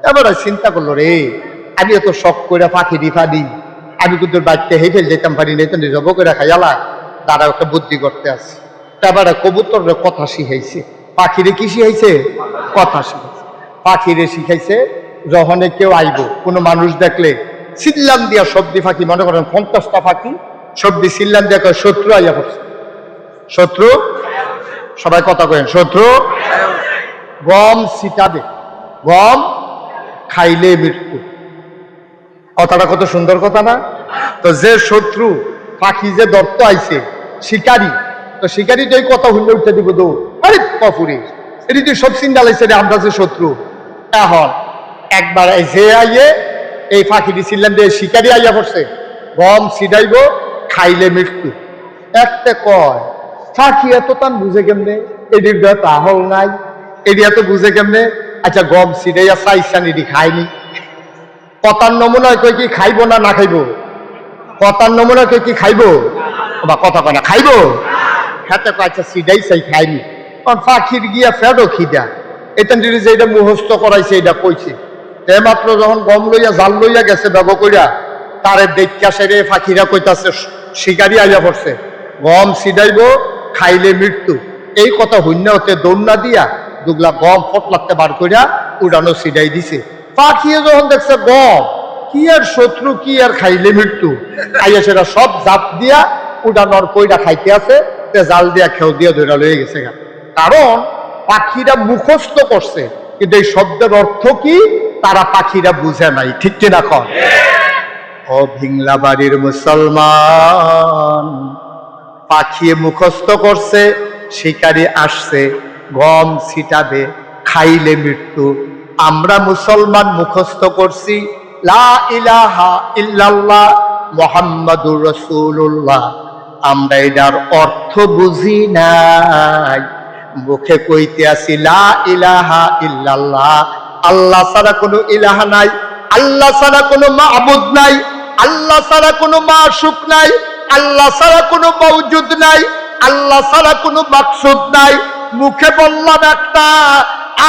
এবার চিন্তা করলো, রে আমি এত শখ করে পাখি দিফা দিই, আমি কিন্তু বাচ্চা হেঁটে যেতাম পারি না, তো জব করে খাইয়ালা। তারা একটা বুদ্ধি করতে আসে, এবার কবুতর কথা শিখাইছে, পাখিরে কি শিখাইছে? কথা শিখাইছে। পাখিরে শিখাইছে যখন কেউ আইব, কোনো মানুষ দেখলে সিল্লাম দিয়া সবজি ফাঁকি, মনে করেন 50টা ফাঁকি সবজি সিল্লাম দিয়া কয় শত্রু আইয়া পড়ছে, শত্রু, সবাই কথা কয়েন, শত্রু গম ছিটাবে, গম খাইলে মৃত্যু। কথাটা কত সুন্দর কথা না? তো যে শত্রু পাখি যে দত্ত আইছে, শিকারী, তো শিকারী তো এই কথা হুল্লে উঠে দিব, দৌড়, আরে কপুরে এটি তুই সব চিন্তা লাগছে রে, আমরা যে শত্রু। এখন একবার যে আইয়ে এই ফাঁকি দিছিলাম যে শিকারি আইয়া পড়ছে, গম ছিটাইব, খাইলে মৃত্যু। একটা কয় ফাঁকি এত তান বুঝে কেমনে, এটির তাহল নাই, এটি এত বুঝে কেমনে? আচ্ছা গম সিটাইয়া চাইছান, এটি খায়নি। কথার নমুনায় কই কি খাইবো না না খাইবো? কথার নমুনায় কই কি খাইবো বা কথা কয় না খাইবো? হাতে আচ্ছা সিটাই চাই খাইনি। কারণ ফাঁকির গিয়া ফেডো খিদা এটা যে এটা মুখস্থ করাইছে এটা কইছে। মাত্র যখন গম লইয়া জাল লইয়া গেছে ব্যব কইরা তারে দেখা সেরে ফাঁকিরা কইতাছে শিকারি আইয়া পড়ছে, গম সিডাইব খাইলে মৃত্যু। এই কথা হইনা হতে দৌড়না দিয়া দুগলা গম ফটলাতে বার কইরা উড়ানো সিডাই দিছে। পাখিয়ে যখন দেখছে গম কি আর শত্রু কি আর খাইলে মৃত্যু, খাইয়া সেটা সব জাপ দিয়া উড়ানোর কইরা খাইতে আছে, জাল দিয়া খেউ দিয়া ধরে লয়ে গেছে। কারণ পাখিরা মুখস্থ করছে, কিন্তু এই শব্দের অর্থ কি তারা পাখিরা বুঝে নাই। ঠিক কিনা কন? ও ভিংলা বাড়ির মুসলমান, পাখিয়ে মুখস্থ করছে শিকারি আসছে গম ছিটাবে খাইলে মৃত্যু। আমরা মুসলমান মুখস্থ করছি লা ইলাহা ইল্লাল্লাহ মুহাম্মাদুর রাসূলুল্লাহ, আমরা এটার অর্থ বুঝি নাই, মুখে কইতে আসি লা ইলাহা ইল্লাল্লাহ, আল্লাহ ছাড়া কোনো ইলাহা নাই, আল্লাহ ছাড়া কোনো মাবুদ নাই, আল্লাহ ছাড়া কোনো মাশুক নাই, আল্লাহ ছাড়া কোনো মওজুদ নাই, আল্লাহ ছাড়া কোনো মাকসুদ নাই। মুখে বললাম একটা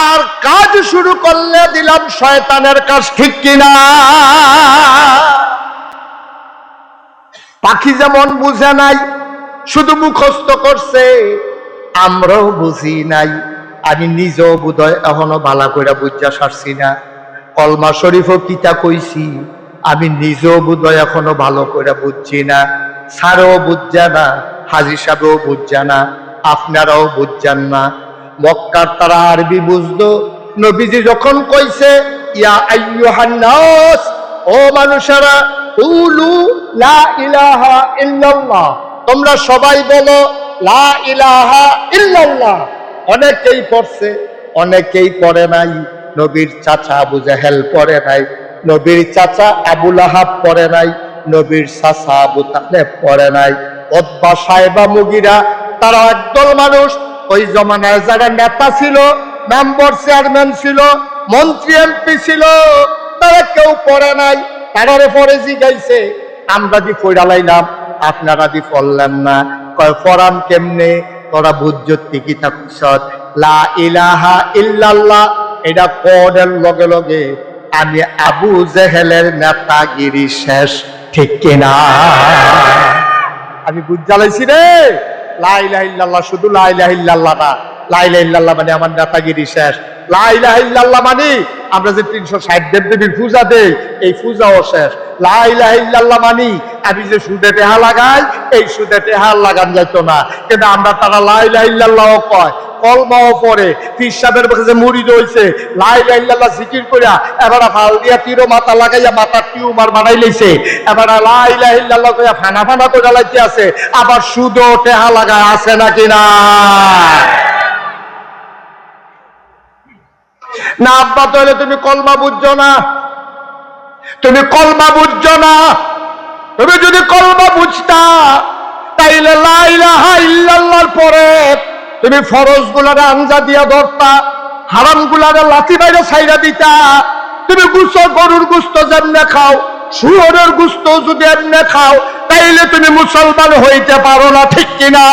আর কাজ শুরু করলে দিলাম শয়তানের কাজ। ঠিক কিনা? পাখি যেমন বুঝে নাই শুধু মুখস্থ করছে, আমরাও বুঝি নাই। আমি নিজেও বোধহয় এখনো ভালো করে বুঝা সারছি না। কলমা শরীফও কিতা কইছি আমি নিজেও বোধহয় এখনো ভালো করে বুঝছি না। স্যারও বুঝছে না, হাজী সাহেবও বুঝছে না, আপনারাও বুঝছেন না। মক্কার তারা আরবি বুঝতো। নবীজি যখন কইছে ইয়া আইয়ুহান নাস, ও মানুষেরা, কুলু লা ইলাহা ইল্লাল্লাহ, তোমরা সবাই বলো লা ইলাহা ইল্লাল্লাহ। অনেকেই পড়ছে, অনেকেই পড়ে নাই। নবীর চাচা আবু জাহেল পড়ে নাই, নবীর চাচা আবু লাহাব পড়ে নাই, নবীর চাচা আবু তালেব পড়ে নাই। উতবা সাইবা মুগিরা তারা একদল মানুষ, ওই জমানায় যারা নেতা ছিল, মেম্বার চেয়ারম্যান ছিল, মন্ত্রী এমপি ছিল, তারা কেউ পড়ে নাই। তারারে পরে জিগাইছে আমরা দি পড়ালাইলাম, আপনারা দি পড়লেন না। কয় পড়ান কেমনে? তোরা বুঝতে কি থাকছ? লা ইলাহা ইল্লাল্লাহ এটা পড়ের লগে লগে আমি আবু জেহেলের নেতাগিরি শেষ। ঠিক কিনা? আমি বুঝালাইছি রে, লা ইলাহা ইল্লাল্লাহ শুধু লা ইলাহা ইল্লাল্লাহ না, লা ইলাহা ইল্লাল্লাহ মানে আমার নেতাগিরি শেষ। লা ইলাহা ইল্লাল্লাহ মানে আমরা যে 360 দেবদেবীর পূজা দেই এই পূজাও শেষ। লা ইলাহা ইল্লাল্লাহ মানে আমি যে সুদে টেহা লাগাই এই সুদে টেহা লাগান যাইতো না। কিন্তু আমরা তারা লা ইলাহা ইল্লাল্লাহ কয়, কলমাও পড়ে, পীর সাহেবের কাছে মুরিদ হইছে, লা ইলাহা ইল্লাল্লাহ জিকির কইরা এবার ফাল দিয়া তীরও মাথা লাগাইয়া মাথার টিউমার বানাই লইছে, এবার লা ইলাহা ইল্লাল্লাহ কইয়া ফানা ফানা কইরা লাইতে আছে, আবার সুদও টেহা লাগায় আছে নাকি না? না আব্বা, তাহলে তুমি কলমা বুঝছো না, তুমি কলমা বুঝছো না। তুমি যদি কলমা বুঝতা তাইলে লা ইলাহা ইল্লাল্লাহর পরে তুমি ফরজ গুলারে আঞ্জা দিয়া ধরতা, হারাম গুলারে লাথি বাইরে ছাইরা দিতা। তুমি গরুর গুস্ত যেমনে খাও, শুয়োরের গুস্ত যদি এমনে খাও, তাইলে তুমি মুসলমান হইতে পারো না। ঠিক কিনা?